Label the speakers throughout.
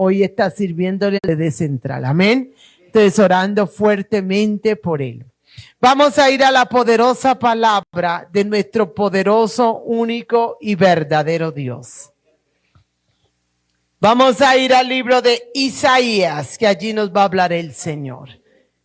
Speaker 1: hoy está sirviéndole de central. Amén. Entonces orando fuertemente por él. Vamos a ir a la poderosa palabra de nuestro poderoso, único y verdadero Dios. Vamos a ir al libro de Isaías, que allí nos va a hablar el Señor.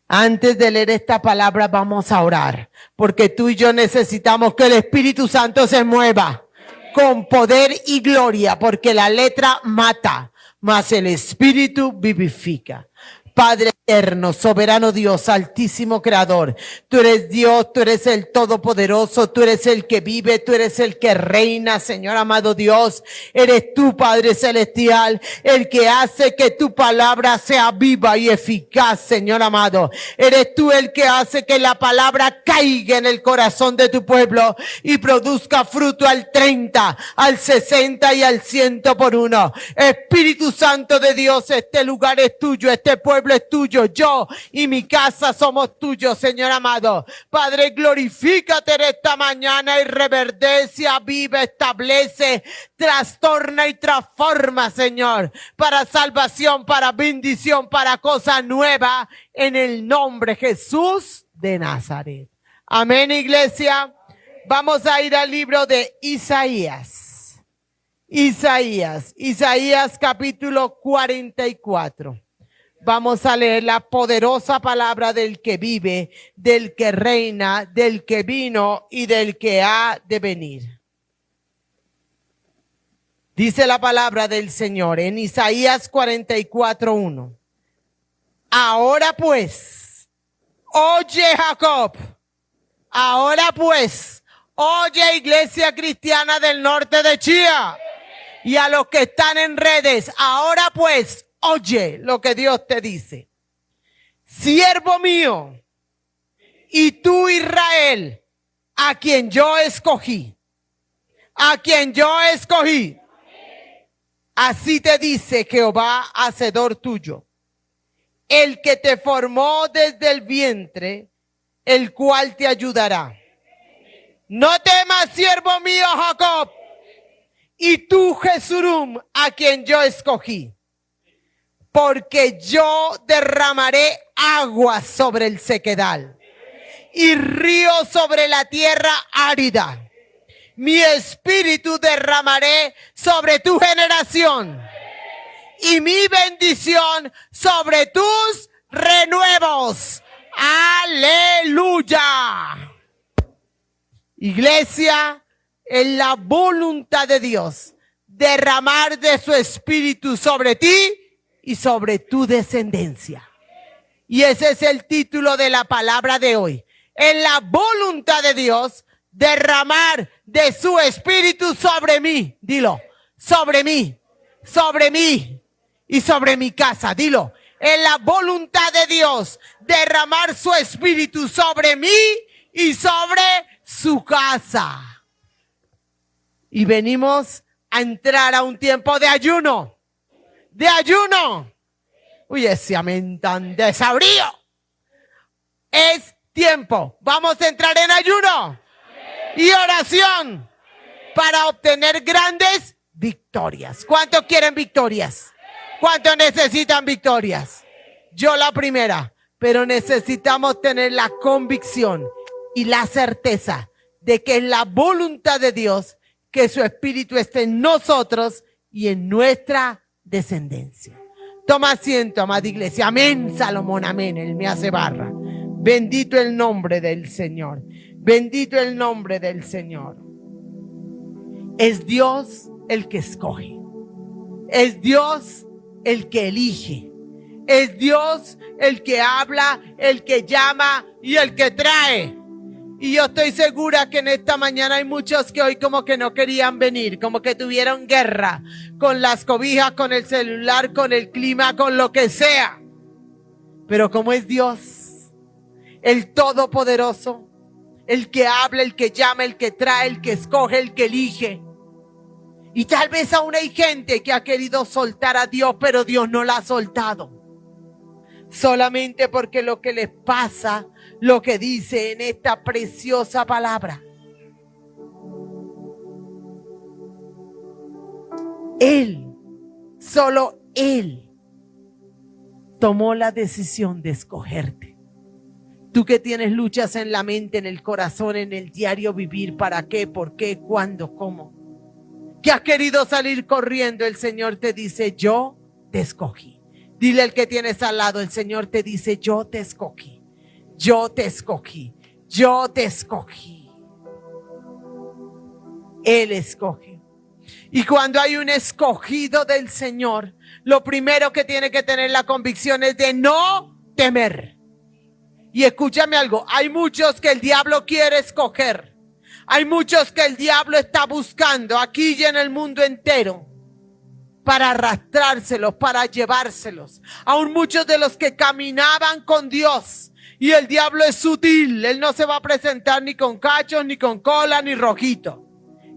Speaker 1: Antes de leer esta palabra vamos a orar, porque tú y yo necesitamos que el Espíritu Santo se mueva con poder y gloria, porque la letra mata, mas el Espíritu vivifica. Padre eterno, soberano Dios, altísimo creador, tú eres Dios, tú eres el todopoderoso, tú eres el que vive, tú eres el que reina, Señor amado Dios, eres tú, Padre celestial, el que hace que tu palabra sea viva y eficaz, Señor amado, eres tú el que hace que la palabra caiga en el corazón de tu pueblo y produzca fruto al 30, al 60 y al 100 por uno. Espíritu Santo de Dios, este lugar es tuyo, este pueblo es tuyo, yo y mi casa somos tuyos, Señor amado. Padre, glorifícate en esta mañana y reverdece, aviva, establece, trastorna y transforma, Señor, para salvación, para bendición, para cosa nueva, en el nombre de Jesús de Nazaret. Amén, iglesia. Vamos a ir al libro de Isaías. Isaías capítulo 44. Vamos a leer la poderosa palabra del que vive, del que reina, del que vino y del que ha de venir. Dice la palabra del Señor en Isaías 44:1. Ahora pues, oye Jacob, ahora pues, oye iglesia cristiana del norte de Chía y a los que están en redes, ahora pues, oye lo que Dios te dice. Siervo mío, y tú Israel, a quien yo escogí. A quien yo escogí. Así te dice Jehová, hacedor tuyo. El que te formó desde el vientre, el cual te ayudará. No temas, siervo mío Jacob, y tú Jesurum, a quien yo escogí. Porque yo derramaré agua sobre el sequedal y río sobre la tierra árida. Mi espíritu derramaré sobre tu generación y mi bendición sobre tus renuevos. ¡Aleluya! Iglesia, en la voluntad de Dios, derramar de su espíritu sobre ti y sobre tu descendencia. Y ese es el título de la palabra de hoy. En la voluntad de Dios, derramar de su espíritu sobre mí. Dilo, sobre mí y sobre mi casa. Dilo, en la voluntad de Dios, derramar su espíritu sobre mí y sobre su casa. Y venimos a entrar a un tiempo de ayuno. De ayuno. Uy, ese amén tan desabrío. Es tiempo. Vamos a entrar en ayuno y oración para obtener grandes victorias. ¿Cuántos quieren victorias? ¿Cuántos necesitan victorias? Yo la primera, pero necesitamos tener la convicción y la certeza de que es la voluntad de Dios que su espíritu esté en nosotros y en nuestra descendencia. Toma asiento, amada iglesia. Amén, Salomón, amén. Él me hace barra. Bendito el nombre del Señor. Bendito el nombre del Señor. Es Dios el que escoge. Es Dios el que elige. Es Dios el que habla, el que llama y el que trae. Y yo estoy segura que en esta mañana hay muchos que hoy como que no querían venir, como que tuvieron guerra con las cobijas, con el celular, con el clima, con lo que sea. Pero como es Dios, el Todopoderoso, el que habla, el que llama, el que trae, el que escoge, el que elige. Y tal vez aún hay gente que ha querido soltar a Dios, pero Dios no la ha soltado. Solamente porque lo que les pasa, lo que dice en esta preciosa palabra. Él, solo Él tomó la decisión de escogerte. Tú que tienes luchas en la mente, en el corazón, en el diario vivir, ¿para qué? ¿Por qué? ¿Cuándo? ¿Cómo? Que has querido salir corriendo, el Señor te dice, yo te escogí. Dile al que tienes al lado, el Señor te dice, yo te escogí. Yo te escogí. Yo te escogí. Él escoge. Y cuando hay un escogido del Señor, lo primero que tiene que tener la convicción es de no temer. Y escúchame algo, hay muchos que el diablo quiere escoger. Hay muchos que el diablo está buscando aquí y en el mundo entero para arrastrárselos, para llevárselos. Aún muchos de los que caminaban con Dios. Y el diablo es sutil, él no se va a presentar ni con cachos, ni con cola, ni rojito.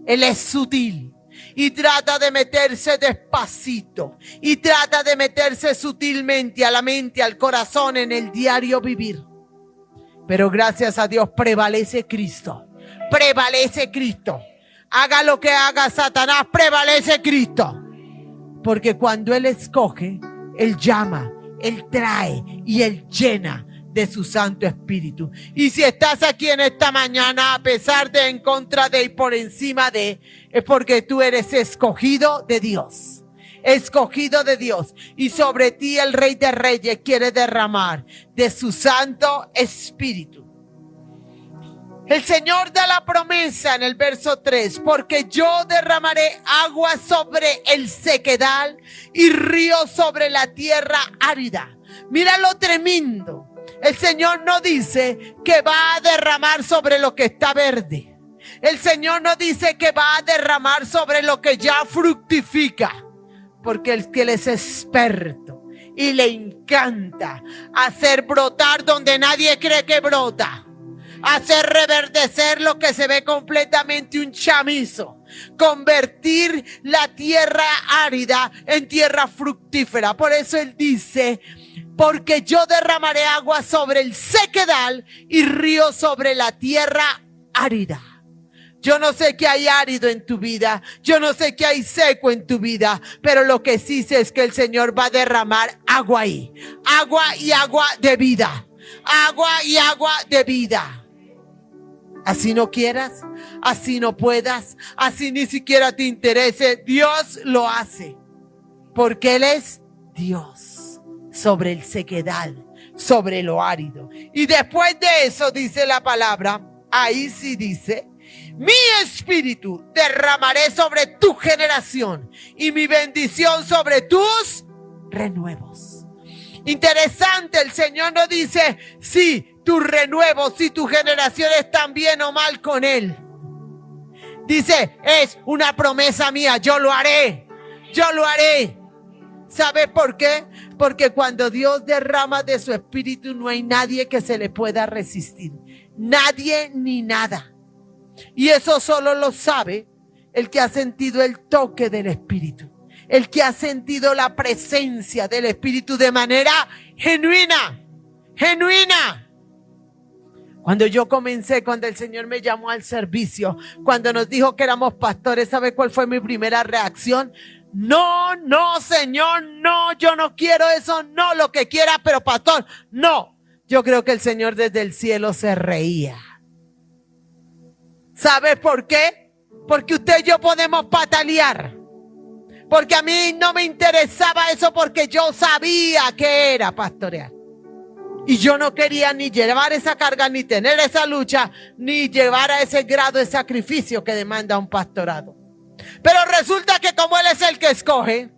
Speaker 1: Él es sutil y trata de meterse despacito y trata de meterse sutilmente a la mente, al corazón, en el diario vivir. Pero gracias a Dios prevalece Cristo, prevalece Cristo. Haga lo que haga Satanás, prevalece Cristo. Porque cuando Él escoge, Él llama, Él trae y Él llena de su Santo Espíritu. Y si estás aquí en esta mañana, a pesar de, en contra de y por encima de, es porque tú eres escogido de Dios. Escogido de Dios. Y sobre ti el Rey de Reyes quiere derramar de su Santo Espíritu. El Señor da la promesa en el verso 3, porque yo derramaré agua sobre el sequedal y río sobre la tierra árida. Mira lo tremendo. El Señor no dice que va a derramar sobre lo que está verde. El Señor no dice que va a derramar sobre lo que ya fructifica. Porque Él es experto y le encanta hacer brotar donde nadie cree que brota. Hacer reverdecer lo que se ve completamente un chamizo. Convertir la tierra árida en tierra fructífera. Por eso Él dice, porque yo derramaré agua sobre el sequedal y río sobre la tierra árida. Yo no sé qué hay árido en tu vida, yo no sé qué hay seco en tu vida, pero lo que sí sé es que el Señor va a derramar agua ahí. Agua y agua de vida. Agua y agua de vida. Así no quieras, así no puedas, así ni siquiera te interese, Dios lo hace. Porque Él es Dios sobre el sequedal, sobre lo árido. Y después de eso dice la palabra, ahí sí dice, mi espíritu derramaré sobre tu generación y mi bendición sobre tus renuevos. Interesante, el Señor no dice si tus renuevos, si tus generaciones están bien o mal con Él. Dice, es una promesa mía, yo lo haré, yo lo haré. ¿Sabe por qué? Porque cuando Dios derrama de su espíritu no hay nadie que se le pueda resistir. Nadie ni nada. Y eso solo lo sabe el que ha sentido el toque del Espíritu. El que ha sentido la presencia del Espíritu de manera genuina. Genuina. Cuando yo comencé, cuando el Señor me llamó al servicio, cuando nos dijo que éramos pastores, ¿sabe cuál fue mi primera reacción? No, no, Señor, no, yo no quiero eso, no, lo que quiera, pero pastor, no. Yo creo que el Señor desde el cielo se reía. ¿Sabe por qué? Porque usted y yo podemos patalear. Porque a mí no me interesaba eso porque yo sabía que era pastorear. Y yo no quería ni llevar esa carga, ni tener esa lucha, ni llevar a ese grado de sacrificio que demanda un pastorado. Pero resulta que como Él es el que escoge,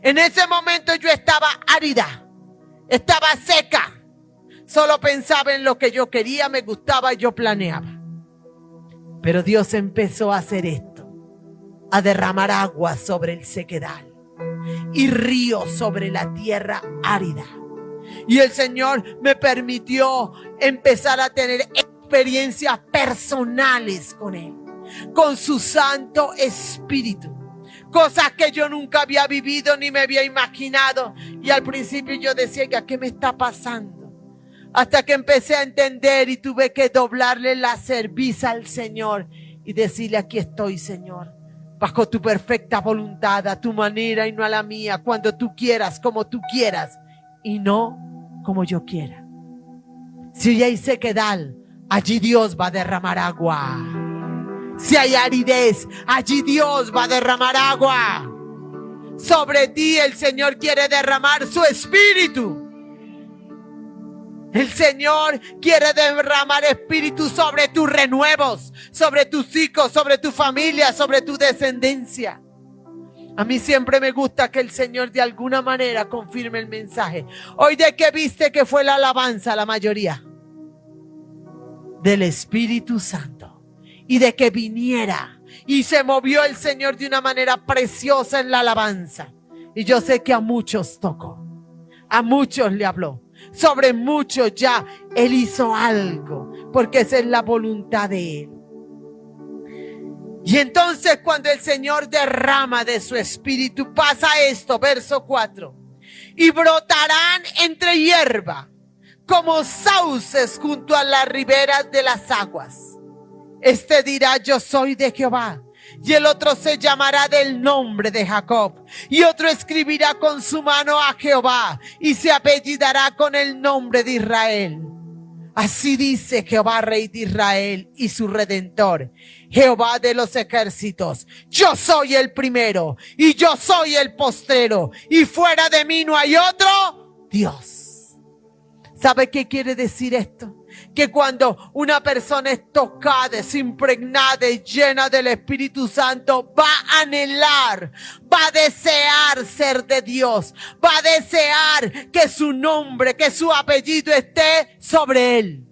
Speaker 1: en ese momento yo estaba árida, estaba seca. Solo pensaba en lo que yo quería, me gustaba y yo planeaba. Pero Dios empezó a hacer esto, a derramar agua sobre el sequedal y ríos sobre la tierra árida. Y el Señor me permitió empezar a tener experiencias personales con Él, con su Santo Espíritu. Cosas que yo nunca había vivido ni me había imaginado. Y al principio yo decía, ¿qué me está pasando? Hasta que empecé a entender y tuve que doblarle la cerviz al Señor y decirle, aquí estoy, Señor. bajo tu perfecta voluntad, a tu manera y no a la mía, cuando tú quieras, como tú quieras, y no como yo quiera. Si hay sequedad, allí Dios va a derramar agua. Si hay aridez, allí Dios va a derramar agua. Sobre ti el Señor quiere derramar su espíritu. El Señor quiere derramar espíritu sobre tus renuevos, sobre tus hijos, sobre tu familia, sobre tu descendencia. A mí siempre me gusta que el Señor de alguna manera confirme el mensaje. Hoy, ¿de qué viste que fue la alabanza la mayoría? Del Espíritu Santo. Y de que viniera. Y se movió el Señor de una manera preciosa en la alabanza. Y yo sé que a muchos tocó. A muchos le habló. Sobre muchos ya Él hizo algo. Porque esa es la voluntad de Él. Y entonces cuando el Señor derrama de su espíritu, pasa esto, verso 4. Y brotarán entre hierba, como sauces junto a las riberas de las aguas. Este dirá: yo soy de Jehová. Y el otro se llamará del nombre de Jacob. Y otro escribirá con su mano a Jehová. Y se apellidará con el nombre de Israel. Así dice Jehová, Rey de Israel y su Redentor, Jehová de los ejércitos: yo soy el primero y yo soy el postrero, y fuera de mí no hay otro Dios. ¿Sabe qué quiere decir esto? Que cuando una persona es tocada, es impregnada y llena del Espíritu Santo, va a anhelar, va a desear ser de Dios, va a desear que su nombre, que su apellido esté sobre él.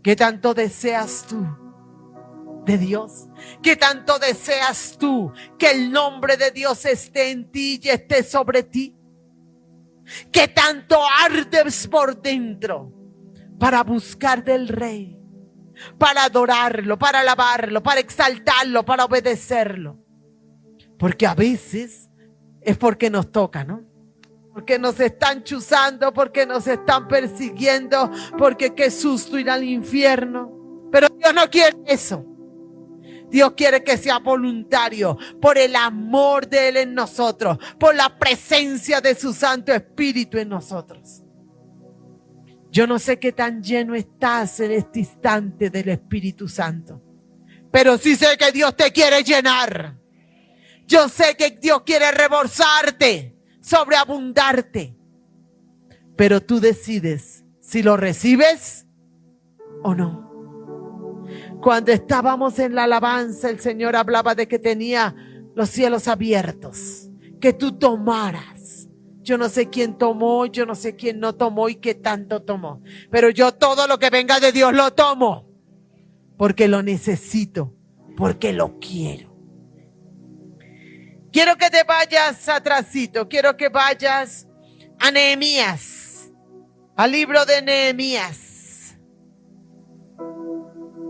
Speaker 1: ¿Qué tanto deseas tú de Dios? ¿Qué tanto deseas tú que el nombre de Dios esté en ti y esté sobre ti? ¿Qué tanto ardes por dentro para buscar del Rey, para adorarlo, para alabarlo, para exaltarlo, para obedecerlo? Porque a veces es porque nos toca, ¿no? Porque nos están chuzando, porque nos están persiguiendo, porque qué susto ir al infierno. Pero Dios no quiere eso. Dios quiere que sea voluntario, por el amor de Él en nosotros, por la presencia de su Santo Espíritu en nosotros. Yo no sé qué tan lleno estás en este instante del Espíritu Santo, pero sí sé que Dios te quiere llenar. Yo sé que Dios quiere rebosarte, sobreabundarte, pero tú decides si lo recibes o no. Cuando estábamos en la alabanza, el Señor hablaba de que tenía los cielos abiertos, que tú tomaras. Yo no sé quién tomó, yo no sé quién no tomó y qué tanto tomó, pero yo todo lo que venga de Dios lo tomo, porque lo necesito, porque lo quiero. Quiero que te vayas atrasito, quiero que vayas a Nehemías, al libro de Nehemías.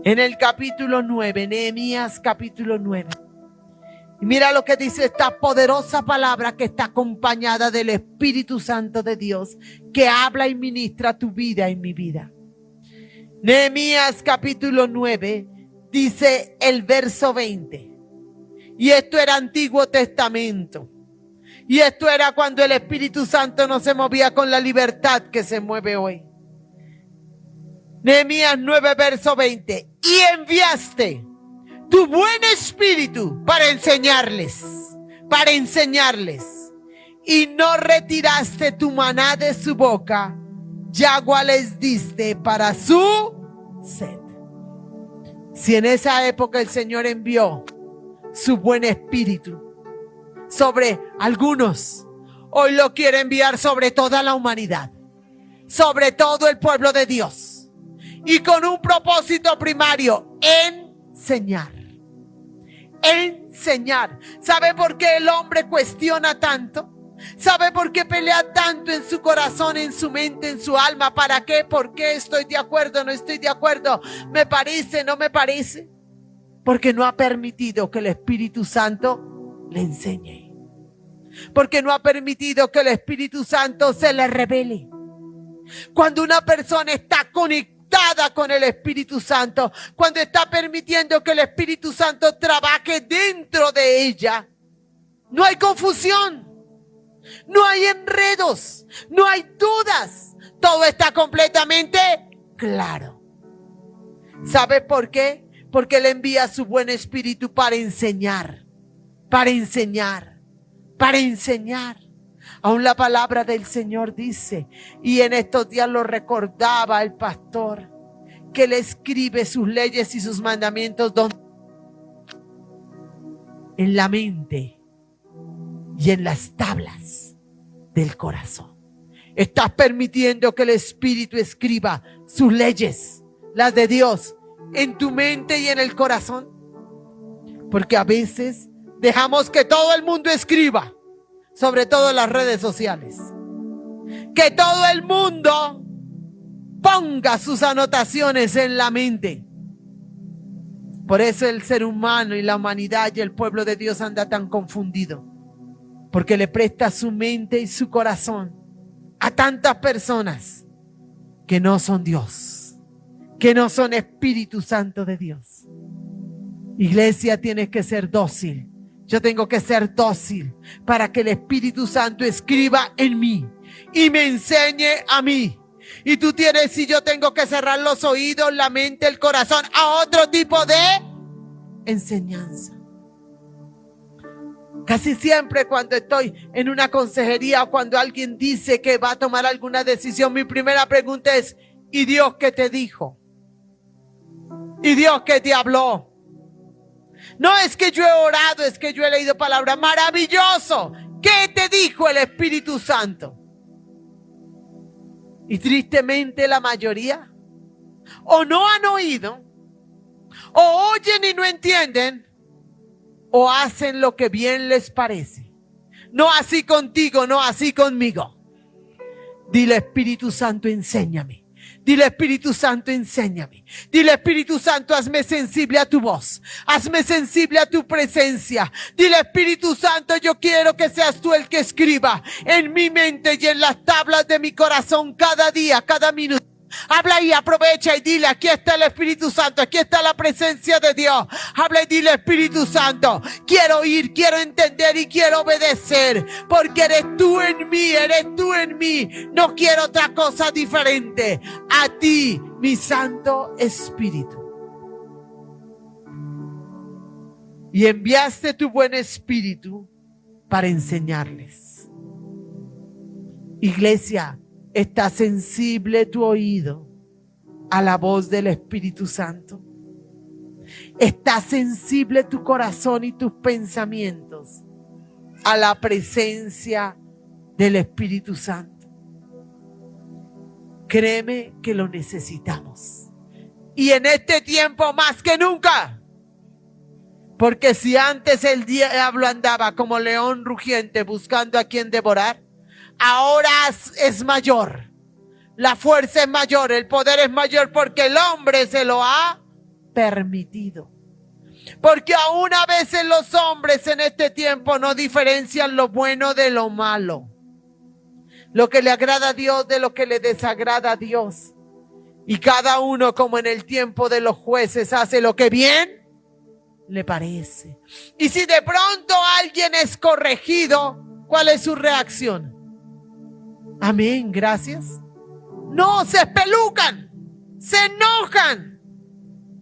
Speaker 1: En el capítulo 9, Nehemías capítulo 9. Y mira lo que dice esta poderosa palabra que está acompañada del Espíritu Santo de Dios, que habla y ministra tu vida y mi vida. Nehemías capítulo 9 dice el verso 20. Y esto era Antiguo Testamento. Y esto era cuando el Espíritu Santo no se movía con la libertad que se mueve hoy. Nehemías 9, verso 20. Y enviaste tu buen espíritu para enseñarles. Y no retiraste tu maná de su boca, y agua les diste para su sed. Si en esa época el Señor envió su buen espíritu sobre algunos, hoy lo quiere enviar sobre toda la humanidad, sobre todo el pueblo de Dios. Y con un propósito primario: enseñar. Enseñar. ¿Sabe por qué el hombre cuestiona tanto? ¿Sabe por qué pelea tanto en su corazón, en su mente, en su alma? ¿Para qué? ¿Por qué? ¿Estoy de acuerdo? ¿No estoy de acuerdo? ¿Me parece? ¿No me parece? Porque no ha permitido que el Espíritu Santo le enseñe. Porque no ha permitido que el Espíritu Santo se le revele. Cuando una persona está conectada conectada con el Espíritu Santo, cuando está permitiendo que el Espíritu Santo trabaje dentro de ella, no hay confusión, no hay enredos, no hay dudas. Todo está completamente claro. ¿Sabe por qué? Porque Él envía su buen espíritu para enseñar, para enseñar, para enseñar. Aún la palabra del Señor dice, y en estos días lo recordaba el pastor, que Él escribe sus leyes y sus mandamientos en la mente y en las tablas del corazón. Estás permitiendo que el Espíritu escriba sus leyes, las de Dios, en tu mente y en el corazón. Porque a veces dejamos que todo el mundo escriba, sobre todo en las redes sociales. Que todo el mundo ponga sus anotaciones en la mente. Por eso el ser humano y la humanidad y el pueblo de Dios anda tan confundido. Porque le presta su mente y su corazón a tantas personas que no son Dios, que no son Espíritu Santo de Dios. Iglesia, tienes que ser dócil. Yo tengo que ser dócil para que el Espíritu Santo escriba en mí y me enseñe a mí. Y tú tienes, y yo tengo que cerrar los oídos, la mente, el corazón a otro tipo de enseñanza. Casi siempre cuando estoy en una consejería o cuando alguien dice que va a tomar alguna decisión, mi primera pregunta es, ¿y Dios qué te dijo? ¿Y Dios qué te habló? No es que yo he orado, es que yo he leído palabras. Maravilloso. ¿Qué te dijo el Espíritu Santo? Y tristemente la mayoría o no han oído, o oyen y no entienden, o hacen lo que bien les parece. No así contigo, no así conmigo. Dile, Espíritu Santo, enséñame. Dile, Espíritu Santo, enséñame. Dile, Espíritu Santo, hazme sensible a tu voz. Hazme sensible a tu presencia. Dile, Espíritu Santo, yo quiero que seas tú el que escriba en mi mente y en las tablas de mi corazón cada día, cada minuto. Habla y aprovecha y dile, aquí está el Espíritu Santo, aquí está la presencia de Dios. Habla y dile, Espíritu Santo, quiero oír, quiero entender y quiero obedecer, porque eres tú en mí, eres tú en mí. No quiero otra cosa diferente a ti, mi Santo Espíritu. Y enviaste tu buen Espíritu para enseñarles. Iglesia, ¿está sensible tu oído a la voz del Espíritu Santo? ¿Está sensible tu corazón y tus pensamientos a la presencia del Espíritu Santo? Créeme que lo necesitamos. Y en este tiempo más que nunca. Porque si antes el diablo andaba como león rugiente buscando a quien devorar, ahora es mayor, la fuerza es mayor, el poder es mayor porque el hombre se lo ha permitido. Porque aún a veces los hombres en este tiempo no diferencian lo bueno de lo malo, lo que le agrada a Dios de lo que le desagrada a Dios. Y cada uno, como en el tiempo de los jueces, hace lo que bien le parece. Y si de pronto alguien es corregido, ¿cuál es su reacción? Amén, gracias. No, se espelucan, se enojan,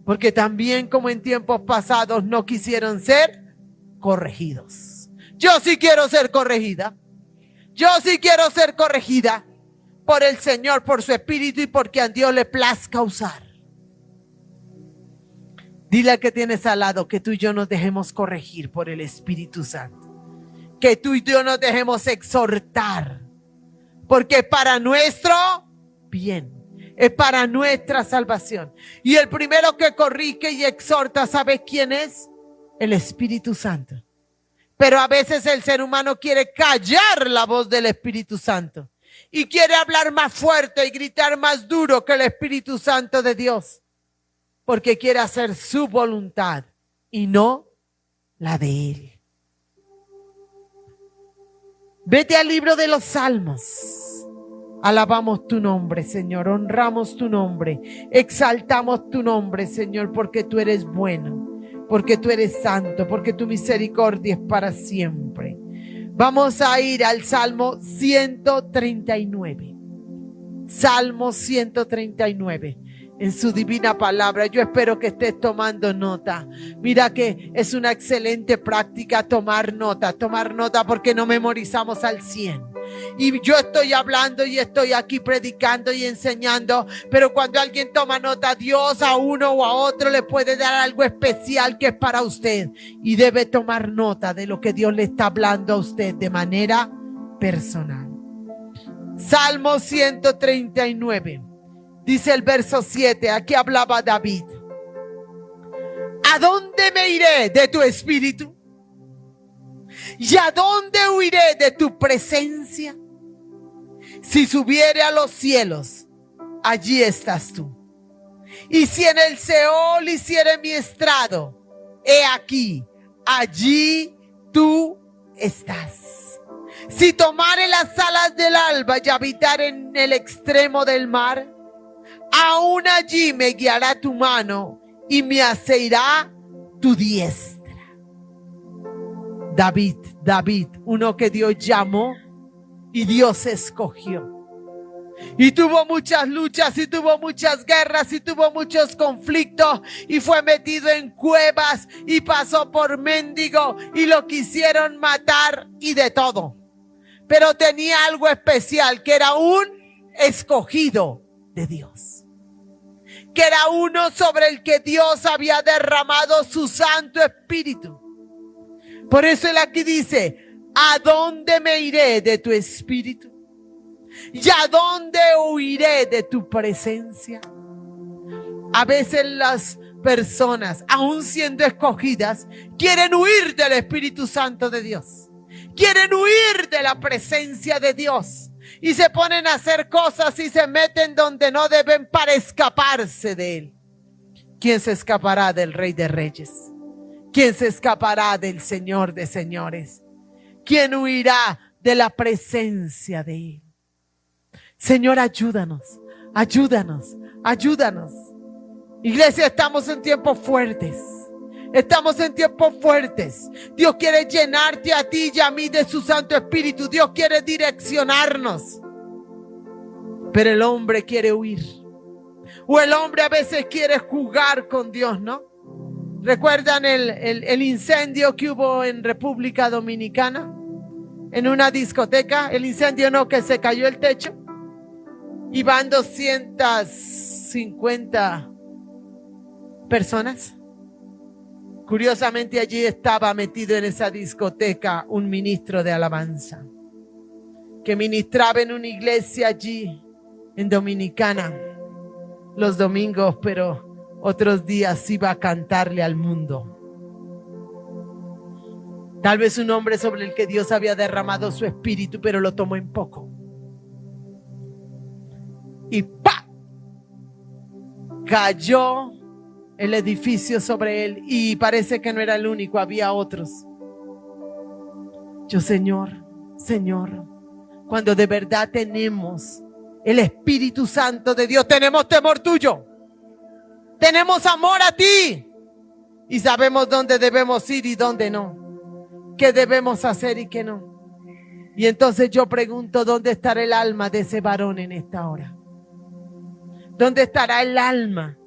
Speaker 1: porque también como en tiempos pasados no quisieron ser corregidos. Yo sí quiero ser corregida. Yo sí quiero ser corregida por el Señor, por su Espíritu y porque a Dios le plazca usar. Dile al que tienes al lado que tú y yo nos dejemos corregir por el Espíritu Santo. Que tú y yo nos dejemos exhortar. Porque es para nuestro bien, es para nuestra salvación. Y el primero que corrige y exhorta, ¿sabes quién es? El Espíritu Santo. Pero a veces el ser humano quiere callar la voz del Espíritu Santo. Y quiere hablar más fuerte y gritar más duro que el Espíritu Santo de Dios. Porque quiere hacer su voluntad y no la de Él. Vete al libro de los Salmos. Alabamos tu nombre, Señor. Honramos tu nombre. Exaltamos tu nombre, Señor, porque tú eres bueno, porque tú eres santo, porque tu misericordia es para siempre. Vamos a ir al Salmo 139. Salmo 139. En su divina palabra. Yo espero que estés tomando nota. Mira que es una excelente práctica tomar nota porque no memorizamos al 100. Y yo estoy hablando y estoy aquí predicando y enseñando, pero cuando alguien toma nota, Dios a uno o a otro le puede dar algo especial que es para usted, y debe tomar nota de lo que Dios le está hablando a usted de manera personal. Salmo 139. Dice el verso 7, aquí hablaba David. ¿A dónde me iré de tu espíritu? ¿Y a dónde huiré de tu presencia? Si subiere a los cielos, allí estás tú. Y si en el Seol hiciere mi estrado, he aquí, allí tú estás. Si tomare las alas del alba y habitar en el extremo del mar, aún allí me guiará tu mano y me asirá tu diestra. David, uno que Dios llamó y Dios escogió. Y tuvo muchas luchas y tuvo muchas guerras y tuvo muchos conflictos y fue metido en cuevas y pasó por mendigo y lo quisieron matar y de todo. Pero tenía algo especial, que era un escogido de Dios. Que era uno sobre el que Dios había derramado su Santo Espíritu. Por eso él aquí dice, ¿a dónde me iré de tu espíritu? ¿Y a dónde huiré de tu presencia? A veces las personas, aún siendo escogidas, quieren huir del Espíritu Santo de Dios. Quieren huir de la presencia de Dios. Y se ponen a hacer cosas y se meten donde no deben para escaparse de Él. ¿Quién se escapará del Rey de Reyes? ¿Quién se escapará del Señor de Señores? ¿Quién huirá de la presencia de Él? Señor, ayúdanos, ayúdanos, ayúdanos. Iglesia, estamos en tiempos fuertes. Estamos en tiempos fuertes. Dios quiere llenarte a ti y a mí de su Santo Espíritu. Dios quiere direccionarnos. Pero el hombre quiere huir. O el hombre a veces quiere jugar con Dios, ¿no? ¿Recuerdan el incendio que hubo en República Dominicana? En una discoteca. El incendio no, que se cayó el techo. Y van 250 personas. Curiosamente allí estaba metido en esa discoteca un ministro de alabanza que ministraba en una iglesia allí en Dominicana los domingos, pero otros días iba a cantarle al mundo. Tal vez un hombre sobre el que Dios había derramado su espíritu, pero lo tomó en poco. Y ¡pa! Cayó el edificio sobre él, y parece que no era el único, había otros. Señor, cuando de verdad tenemos el Espíritu Santo de Dios, tenemos temor tuyo, tenemos amor a ti y sabemos dónde debemos ir y dónde no, qué debemos hacer y qué no. Y entonces yo pregunto, ¿dónde estará el alma de ese varón en esta hora? ¿Dónde estará el alma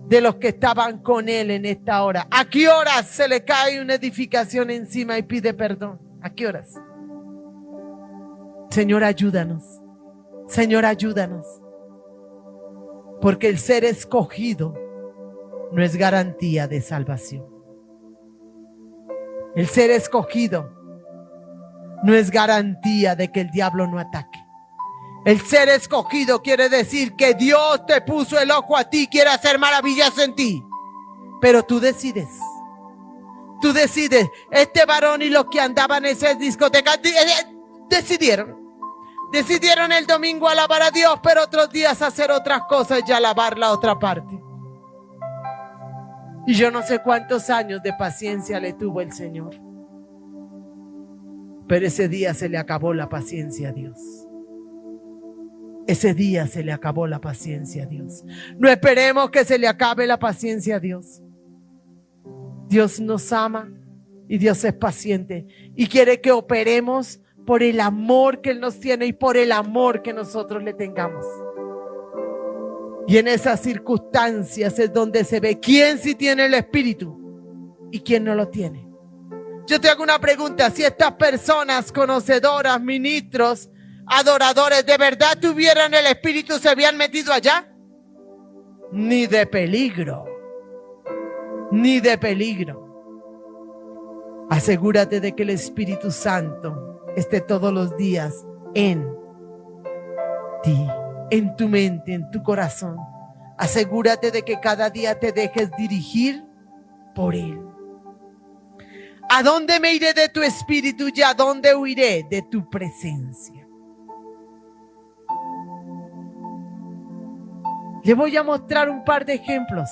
Speaker 1: de los que estaban con él en esta hora? ¿A qué horas se le cae una edificación encima y pide perdón? ¿A qué horas? Señor, ayúdanos. Señor, ayúdanos. Porque el ser escogido no es garantía de salvación. El ser escogido no es garantía de que el diablo no ataque. El ser escogido quiere decir que Dios te puso el ojo a ti, quiere hacer maravillas en ti. Pero tú decides. Tú decides. Este varón y los que andaban en esas discotecas decidieron el domingo alabar a Dios, pero otros días hacer otras cosas y alabar la otra parte. Y yo no sé cuántos años de paciencia le tuvo el Señor. Pero ese día se le acabó la paciencia a Dios. ese día se le acabó la paciencia a Dios. No esperemos que se le acabe la paciencia a Dios. Dios nos ama y Dios es paciente y quiere que operemos por el amor que Él nos tiene y por el amor que nosotros le tengamos. Y en esas circunstancias es donde se ve quién sí tiene el Espíritu y quién no lo tiene. Yo te hago una pregunta: si estas personas conocedoras, ministros, adoradores, de verdad tuvieran el Espíritu, ¿se habían metido allá? Ni de peligro. Ni de peligro. Asegúrate de que el Espíritu Santo esté todos los días en ti, en tu mente, en tu corazón. Asegúrate de que cada día te dejes dirigir por Él. ¿A dónde me iré de tu Espíritu y a dónde huiré de tu presencia? Le voy a mostrar un par de ejemplos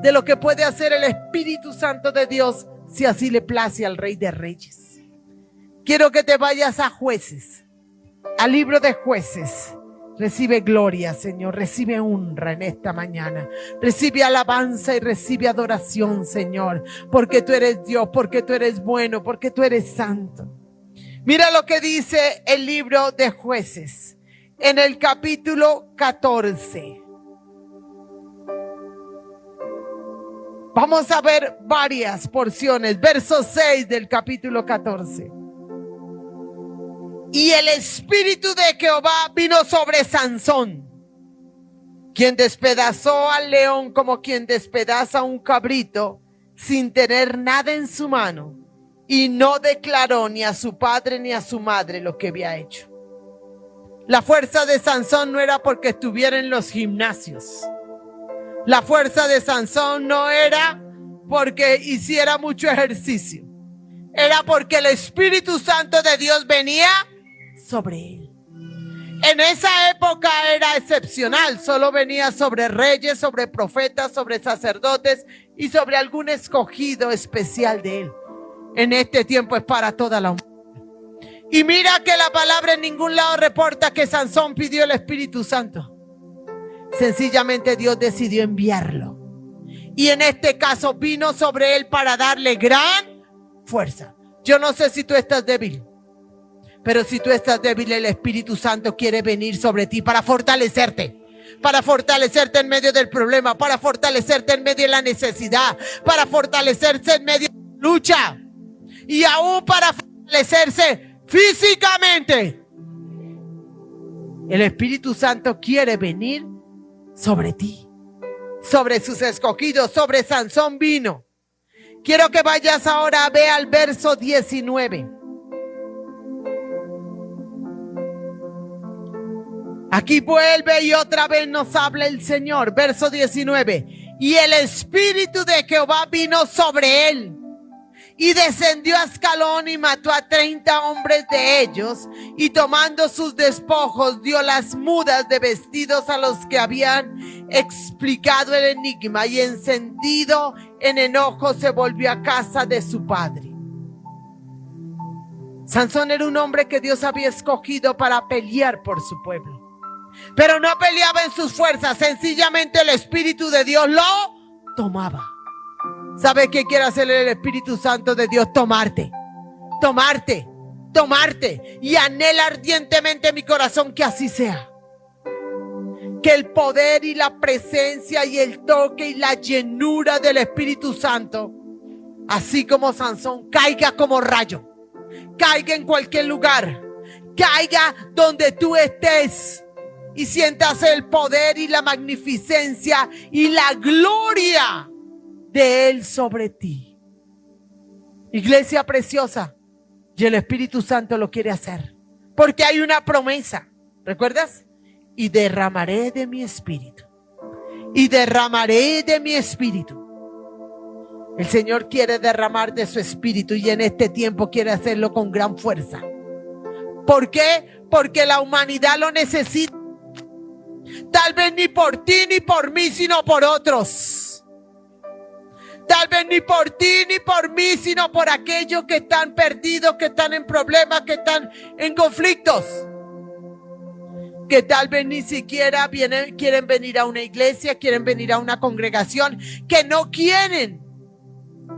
Speaker 1: de lo que puede hacer el Espíritu Santo de Dios si así le place al Rey de Reyes. Quiero que te vayas a Jueces, al libro de Jueces. Recibe gloria, Señor, recibe honra en esta mañana, recibe alabanza y recibe adoración, Señor, porque tú eres Dios, porque tú eres bueno, porque tú eres santo. Mira lo que dice el libro de Jueces, en el capítulo 14. Vamos a ver varias porciones, verso 6 del capítulo 14. Y el Espíritu de Jehová vino sobre Sansón, quien despedazó al león como quien despedaza un cabrito sin tener nada en su mano, y no declaró ni a su padre ni a su madre lo que había hecho. La fuerza de Sansón no era porque estuviera en los gimnasios. La fuerza de Sansón no era porque hiciera mucho ejercicio. Era porque el Espíritu Santo de Dios venía sobre él. En esa época era excepcional, solo venía sobre reyes, sobre profetas, sobre sacerdotes y sobre algún escogido especial de él. En este tiempo es para toda la humanidad. Y mira que la palabra en ningún lado reporta que Sansón pidió el Espíritu Santo. Sencillamente Dios decidió enviarlo. Y en este caso vino sobre él para darle gran fuerza. Yo no sé si tú estás débil, pero si tú estás débil, el Espíritu Santo quiere venir sobre ti para fortalecerte en medio del problema, para fortalecerte en medio de la necesidad, para fortalecerse en medio de la lucha y aún para fortalecerse físicamente. El Espíritu Santo quiere venir sobre ti, sobre sus escogidos, sobre Sansón vino. Quiero que vayas ahora a ver al verso 19. Aquí vuelve y otra vez nos habla el Señor. Verso 19. Y el Espíritu de Jehová vino sobre él. Y descendió a Ascalón y mató a 30 hombres de ellos. Y tomando sus despojos, dio las mudas de vestidos a los que habían explicado el enigma. Y encendido en enojo se volvió a casa de su padre. Sansón era un hombre que Dios había escogido para pelear por su pueblo. Pero no peleaba en sus fuerzas, sencillamente el Espíritu de Dios lo tomaba. ¿Sabes qué quiere hacer el Espíritu Santo de Dios? Tomarte. Y anhela ardientemente mi corazón que así sea. Que el poder y la presencia y el toque y la llenura del Espíritu Santo, así como Sansón, caiga como rayo. Caiga en cualquier lugar. Caiga donde tú estés. Y sientas el poder y la magnificencia y la gloria de Él sobre ti. Iglesia preciosa, y el Espíritu Santo lo quiere hacer. Porque hay una promesa. ¿Recuerdas? Y derramaré de mi espíritu. Y derramaré de mi espíritu. El Señor quiere derramar de su espíritu y en este tiempo quiere hacerlo con gran fuerza. ¿Por qué? Porque la humanidad lo necesita. Tal vez ni por ti ni por mí, sino por otros. Tal vez ni por ti ni por mí, sino por aquellos que están perdidos, que están en problemas, que están en conflictos. que tal vez ni siquiera quieren venir a una iglesia, quieren venir a una congregación, que no quieren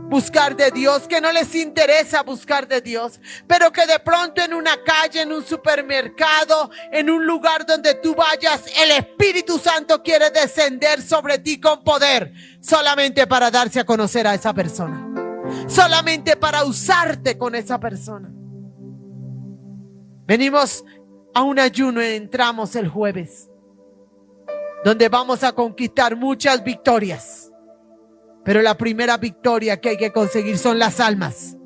Speaker 1: buscar de Dios, que no les interesa buscar de Dios, pero que de pronto en una calle, en un supermercado, en un lugar donde tú vayas, el Espíritu Santo quiere descender sobre ti con poder, solamente para darse a conocer a esa persona, solamente para usarte con esa persona. Venimos a un ayuno, entramos el jueves, donde vamos a conquistar muchas victorias. Pero la primera victoria que hay que conseguir son las almas,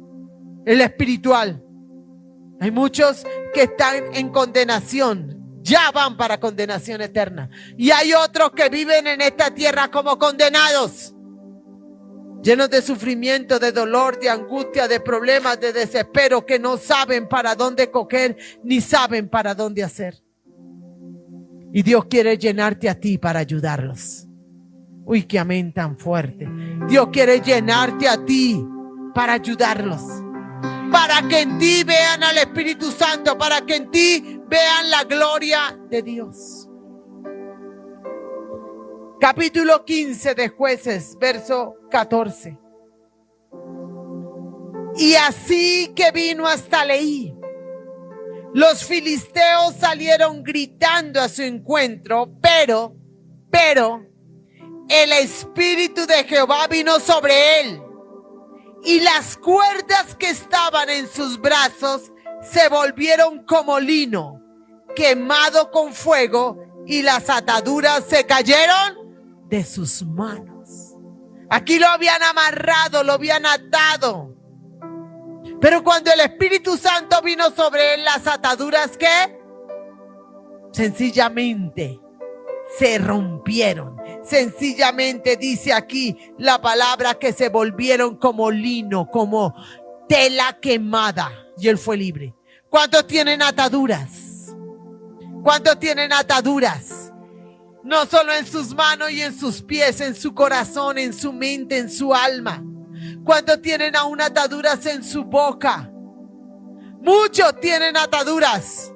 Speaker 1: el espiritual. Hay muchos que están en condenación, ya van para condenación eterna. Y hay otros que viven en esta tierra como condenados, llenos de sufrimiento, de dolor, de angustia, de problemas, de desespero, que no saben para dónde coger ni saben para dónde hacer. Y Dios quiere llenarte a ti para ayudarlos. Uy, qué amén tan fuerte. Dios quiere llenarte a ti para ayudarlos, para que en ti vean al Espíritu Santo, para que en ti vean la gloria de Dios. Capítulo 15 de Jueces, verso 14. Y así que vino hasta Leí, los filisteos salieron gritando a su encuentro, pero el Espíritu de Jehová vino sobre él, y las cuerdas que estaban en sus brazos se volvieron como lino quemado con fuego, y las ataduras se cayeron de sus manos. Aquí lo habían amarrado, lo habían atado, pero cuando el Espíritu Santo vino sobre él, las ataduras, ¿qué? Sencillamente se rompieron. Sencillamente dice aquí la palabra que se volvieron como lino, como tela quemada, y él fue libre. ¿Cuántos tienen ataduras? ¿Cuántos tienen ataduras? No solo en sus manos y en sus pies, en su corazón, en su mente, en su alma. ¿Cuántos tienen aún ataduras en su boca? Muchos tienen ataduras.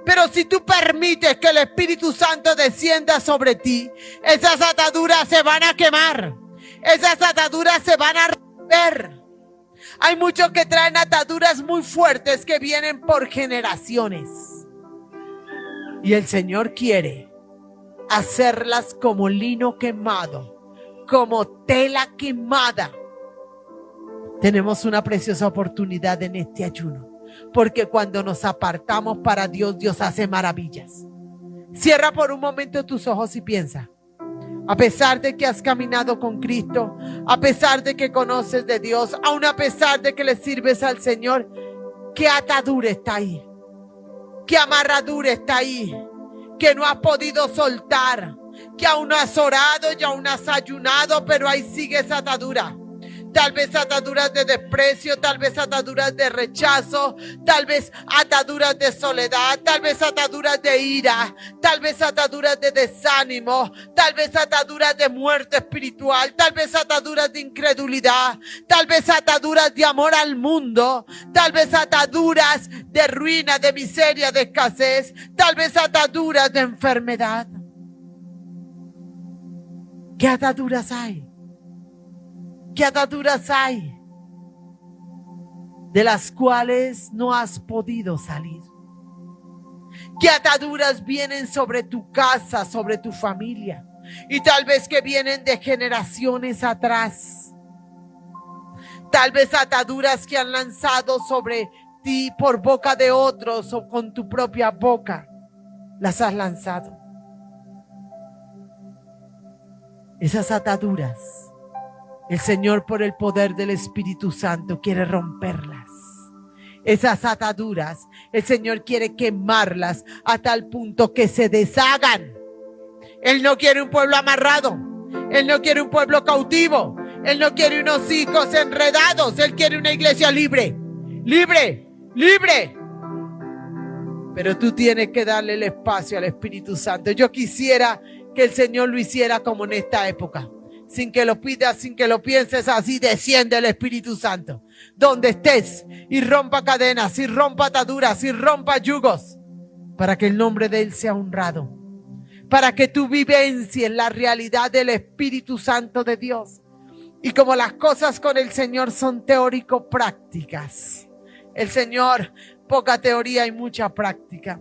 Speaker 1: Pero si tú permites que el Espíritu Santo descienda sobre ti, esas ataduras se van a quemar. Esas ataduras se van a romper. Hay muchos que traen ataduras muy fuertes que vienen por generaciones. Y el Señor quiere hacerlas como lino quemado, como tela quemada. Tenemos una preciosa oportunidad en este ayuno. Porque cuando nos apartamos para Dios, Dios hace maravillas. Cierra por un momento tus ojos y piensa. A pesar de que has caminado con Cristo, a pesar de que conoces de Dios, aun a pesar de que le sirves al Señor, ¿qué atadura está ahí? ¿Qué amarradura está ahí? Que no has podido soltar, que aún no has orado y aún has ayunado, pero ahí sigue esa atadura. Tal vez ataduras de desprecio, tal vez ataduras de rechazo, tal vez ataduras de soledad, tal vez ataduras de ira, tal vez ataduras de desánimo, tal vez ataduras de muerte espiritual, tal vez ataduras de incredulidad, tal vez ataduras de amor al mundo, tal vez ataduras de ruina, de miseria, de escasez, tal vez ataduras de enfermedad. ¿Qué ataduras hay? ¿Qué ataduras hay de las cuales no has podido salir? ¿Qué ataduras vienen sobre tu casa, sobre tu familia? Y tal vez que vienen de generaciones atrás. Tal vez ataduras que han lanzado sobre ti por boca de otros o con tu propia boca. Las has lanzado. Esas ataduras, el Señor, por el poder del Espíritu Santo, quiere romperlas. Esas ataduras, el Señor quiere quemarlas a tal punto que se deshagan. Él no quiere un pueblo amarrado. Él no quiere un pueblo cautivo. Él no quiere unos hijos enredados. Él quiere una iglesia libre. Libre, libre. Pero tú tienes que darle el espacio al Espíritu Santo. Yo quisiera que el Señor lo hiciera como en esta época. Sin que lo pidas, sin que lo pienses, así desciende el Espíritu Santo. Donde estés, y rompa cadenas, y rompa ataduras, y rompa yugos. para que el nombre de Él sea honrado, para que tú vivencies la realidad del Espíritu Santo de Dios. Y como las cosas con el Señor son teórico-prácticas, el Señor, poca teoría y mucha práctica.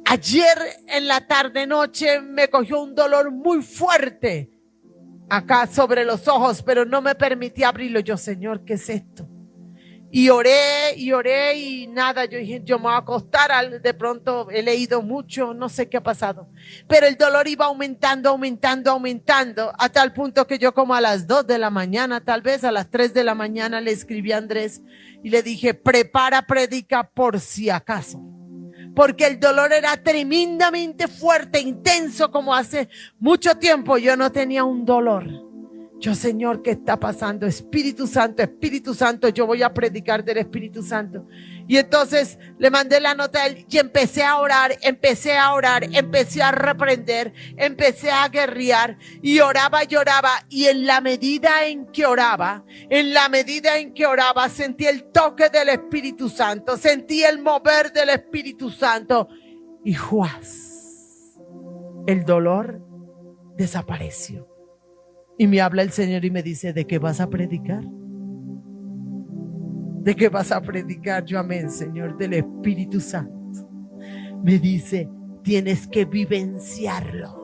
Speaker 1: Ayer en la tarde-noche me cogió un dolor muy fuerte acá sobre los ojos, pero no me permití abrirlo. Yo, Señor, ¿qué es esto? Y oré y nada. Yo dije, yo me voy a acostar. De pronto he leído mucho, no sé qué ha pasado. Pero el dolor iba aumentando, a tal punto que yo como a las 2 de la mañana, tal vez a las 3 de la mañana, le escribí a Andrés y le dije, prepara prédica por si acaso. Porque el dolor era tremendamente fuerte, intenso, como hace mucho tiempo yo no tenía un dolor. Yo, Señor, ¿qué está pasando? Espíritu Santo, yo voy a predicar del Espíritu Santo. Y entonces le mandé la nota a él y empecé a orar, empecé a reprender, empecé a guerrear y oraba, y en la medida en que oraba, sentí el toque del Espíritu Santo, sentí el mover del Espíritu Santo y ¡juas! El dolor desapareció. Y me habla el Señor y me dice, ¿de qué vas a predicar? ¿De qué vas a predicar? Yo, amén, Señor, del Espíritu Santo. Me dice, tienes que vivenciarlo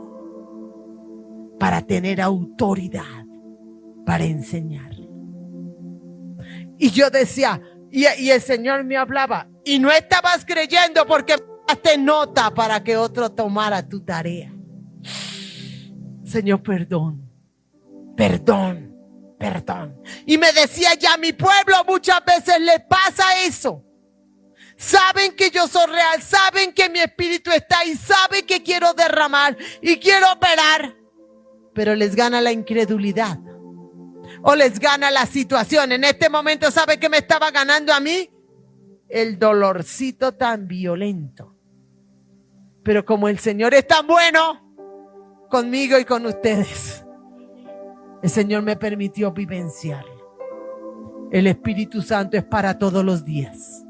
Speaker 1: para tener autoridad, para enseñarlo. Y yo decía, y el Señor me hablaba, y no estabas creyendo porque te nota para que otro tomara tu tarea. Señor, perdón. Y me decía ya, mi pueblo muchas veces le pasa eso. Saben que yo soy real, saben que mi espíritu está ahí, saben que quiero derramar y quiero operar, pero les gana la incredulidad o les gana la situación. En este momento, ¿sabe qué me estaba ganando a mí? El dolorcito tan violento. Pero como el Señor es tan bueno conmigo y con ustedes, el Señor me permitió vivenciarlo. El Espíritu Santo es para todos los días.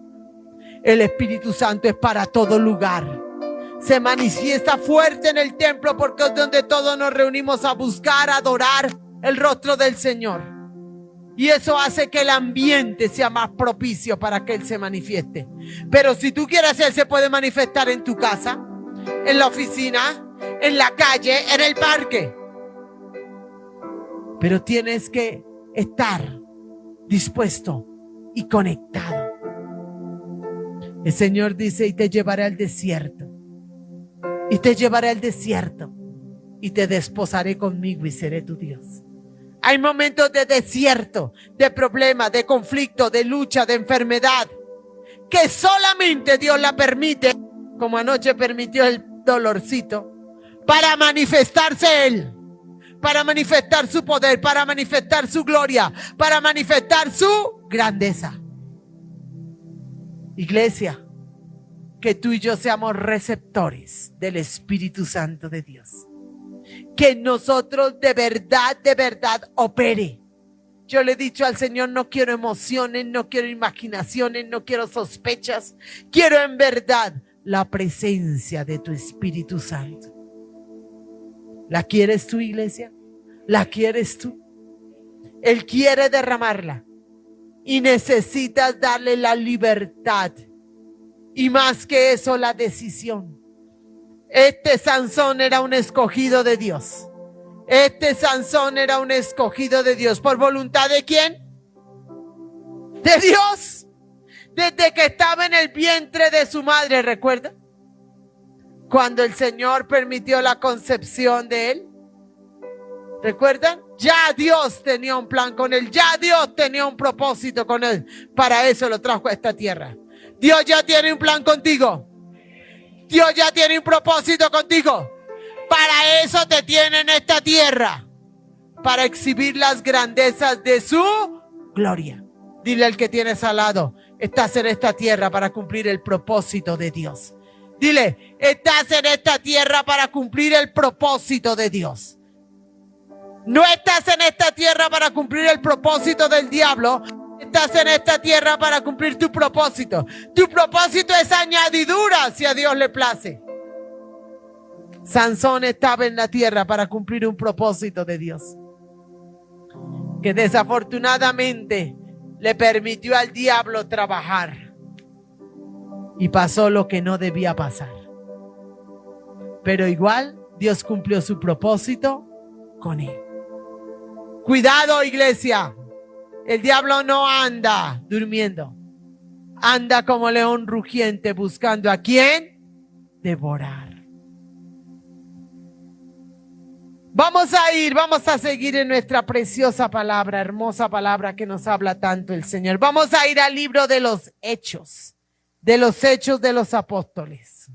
Speaker 1: El Espíritu Santo es para todo lugar. Se manifiesta fuerte en el templo porque es donde todos nos reunimos a buscar, a adorar el rostro del Señor. Y eso hace que el ambiente sea más propicio para que Él se manifieste. Pero si tú quieres, Él se puede manifestar en tu casa, en la oficina, en la calle, en el parque. Pero tienes que estar dispuesto y conectado. El Señor dice, y te llevaré al desierto. Y te llevaré al desierto. Y te desposaré conmigo y seré tu Dios. Hay momentos de desierto, de problema, de conflicto, de lucha, de enfermedad, que solamente Dios la permite, como anoche permitió el dolorcito, para manifestarse Él. Para manifestar su poder, para manifestar su gloria, para manifestar su grandeza. Iglesia, que tú y yo seamos receptores del Espíritu Santo de Dios. Que nosotros de verdad opere. Yo le he dicho al Señor, no quiero emociones, no quiero imaginaciones, no quiero sospechas. Quiero en verdad la presencia de tu Espíritu Santo. ¿La quieres tú, iglesia? ¿La quieres tú? Él quiere derramarla y necesitas darle la libertad y más que eso, la decisión. Este Sansón era un escogido de Dios. ¿Por voluntad de quién? De Dios. Desde que estaba en el vientre de su madre, ¿recuerda? Cuando el Señor permitió la concepción de él. ¿Recuerdan? Ya Dios tenía un plan con él. Ya Dios tenía un propósito con él. Para eso lo trajo a esta tierra. Dios ya tiene un plan contigo. Dios ya tiene un propósito contigo. Para eso te tiene en esta tierra. Para exhibir las grandezas de su gloria. Dile al que tienes al lado, estás en esta tierra para cumplir el propósito de Dios. Dile, estás en esta tierra para cumplir el propósito de Dios. No estás en esta tierra para cumplir el propósito del diablo, Estás en esta tierra para cumplir tu propósito. Tu propósito es añadidura si a Dios le place. Sansón estaba en la tierra para cumplir un propósito de Dios, que desafortunadamente le permitió al diablo trabajar y pasó lo que no debía pasar. Pero igual Dios cumplió su propósito con él. Cuidado, iglesia. El diablo no anda durmiendo. Anda como león rugiente buscando a quién devorar. Vamos a seguir en nuestra preciosa palabra, hermosa palabra que nos habla tanto el Señor. Vamos a ir al libro de los Hechos de los Apóstoles.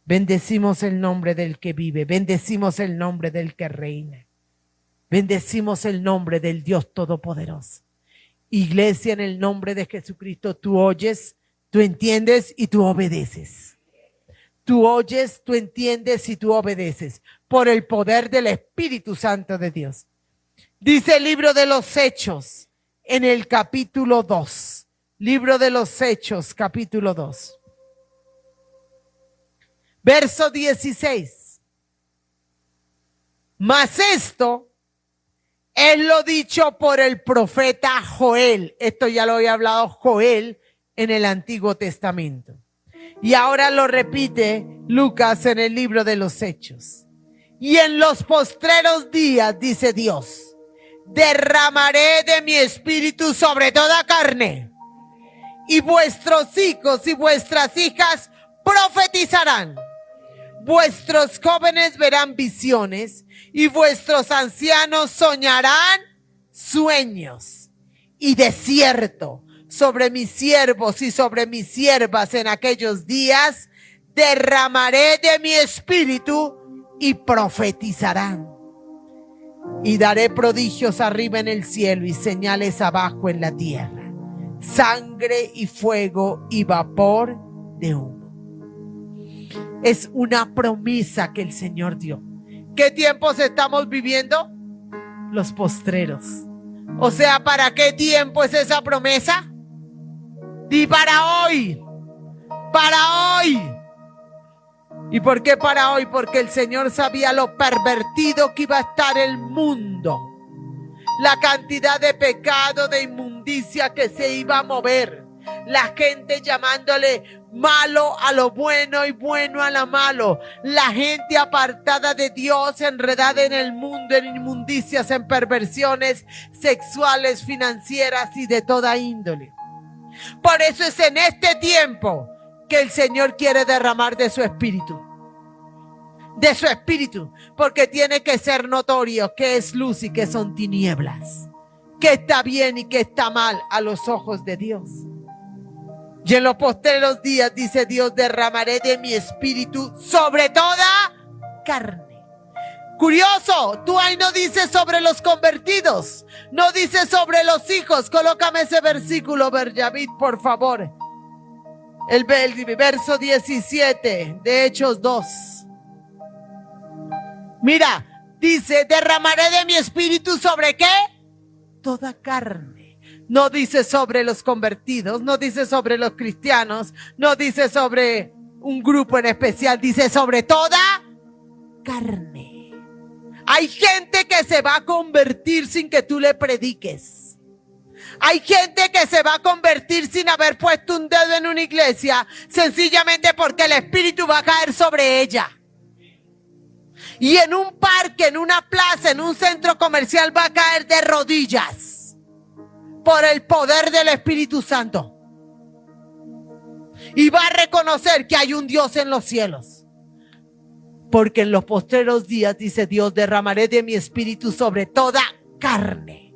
Speaker 1: Bendecimos el nombre del que vive, bendecimos el nombre del que reina, bendecimos el nombre del Dios Todopoderoso. Iglesia, en el nombre de Jesucristo, tú oyes, tú entiendes y tú obedeces. Tú oyes, tú entiendes y tú obedeces por el poder del Espíritu Santo de Dios. Dice el libro de los Hechos en el capítulo 2. Libro de los Hechos, capítulo 2. Verso 16. Mas esto es lo dicho por el profeta Joel. Esto ya lo había hablado Joel en el Antiguo Testamento. Y ahora lo repite Lucas en el libro de los Hechos. Y en los postreros días, dice Dios, derramaré de mi espíritu sobre toda carne. Y vuestros hijos y vuestras hijas profetizarán. Vuestros jóvenes verán visiones y vuestros ancianos soñarán sueños. Y de cierto, sobre mis siervos y sobre mis siervas en aquellos días, derramaré de mi espíritu y profetizarán. Y daré prodigios arriba en el cielo y señales abajo en la tierra, sangre y fuego y vapor de humo. Es una promesa que el Señor dio. ¿Qué tiempos estamos viviendo? Los postreros. O sea, ¿para qué tiempo es esa promesa? Di para hoy. Para hoy. ¿Y por qué para hoy? Porque el Señor sabía lo pervertido que iba a estar el mundo. La cantidad de pecado, de inmundicia que se iba a mover. La gente llamándole malo a lo bueno y bueno a lo malo. La gente apartada de Dios, enredada en el mundo, en inmundicias, en perversiones sexuales, financieras y de toda índole. Por eso es en este tiempo que el Señor quiere derramar de su espíritu. De su espíritu. Porque tiene que ser notorio que es luz y que son tinieblas. Que está bien y que está mal a los ojos de Dios. Y en los postreros días, dice Dios, derramaré de mi espíritu sobre toda carne. Curioso, tú ahí no dices sobre los convertidos, no dices sobre los hijos. Colócame ese versículo, Berjavid, por favor. El verso 17 de Hechos 2. Mira, dice, derramaré de mi espíritu sobre ¿qué? Toda carne. No dice sobre los convertidos, no dice sobre los cristianos, no dice sobre un grupo en especial, dice sobre toda carne. Hay gente que se va a convertir sin que tú le prediques. Hay gente que se va a convertir sin haber puesto un dedo en una iglesia, sencillamente porque el Espíritu va a caer sobre ella. Y en un parque, en una plaza, en un centro comercial va a caer de rodillas. Por el poder del Espíritu Santo. Y va a reconocer que hay un Dios en los cielos. Porque en los postreros días, dice Dios, derramaré de mi espíritu sobre toda carne.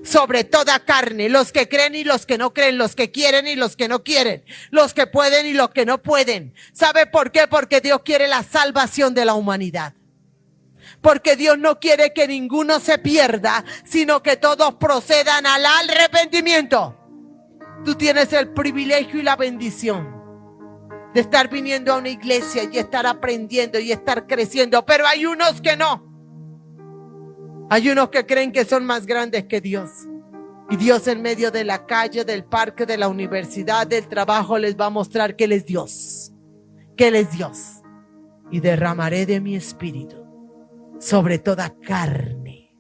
Speaker 1: Sobre toda carne. Los que creen y los que no creen. Los que quieren y los que no quieren. Los que pueden y los que no pueden. ¿Sabe por qué? Porque Dios quiere la salvación de la humanidad. Porque Dios no quiere que ninguno se pierda, sino que todos procedan al arrepentimiento. Tú tienes el privilegio y la bendición de estar viniendo a una iglesia y estar aprendiendo y estar creciendo. Pero hay unos que no. Hay unos que creen que son más grandes que Dios Y Dios en medio de la calle, del parque, de la universidad, del trabajo les va a mostrar que Él es Dios. Que Él es Dios. Y derramaré de mi espíritu sobre toda carne.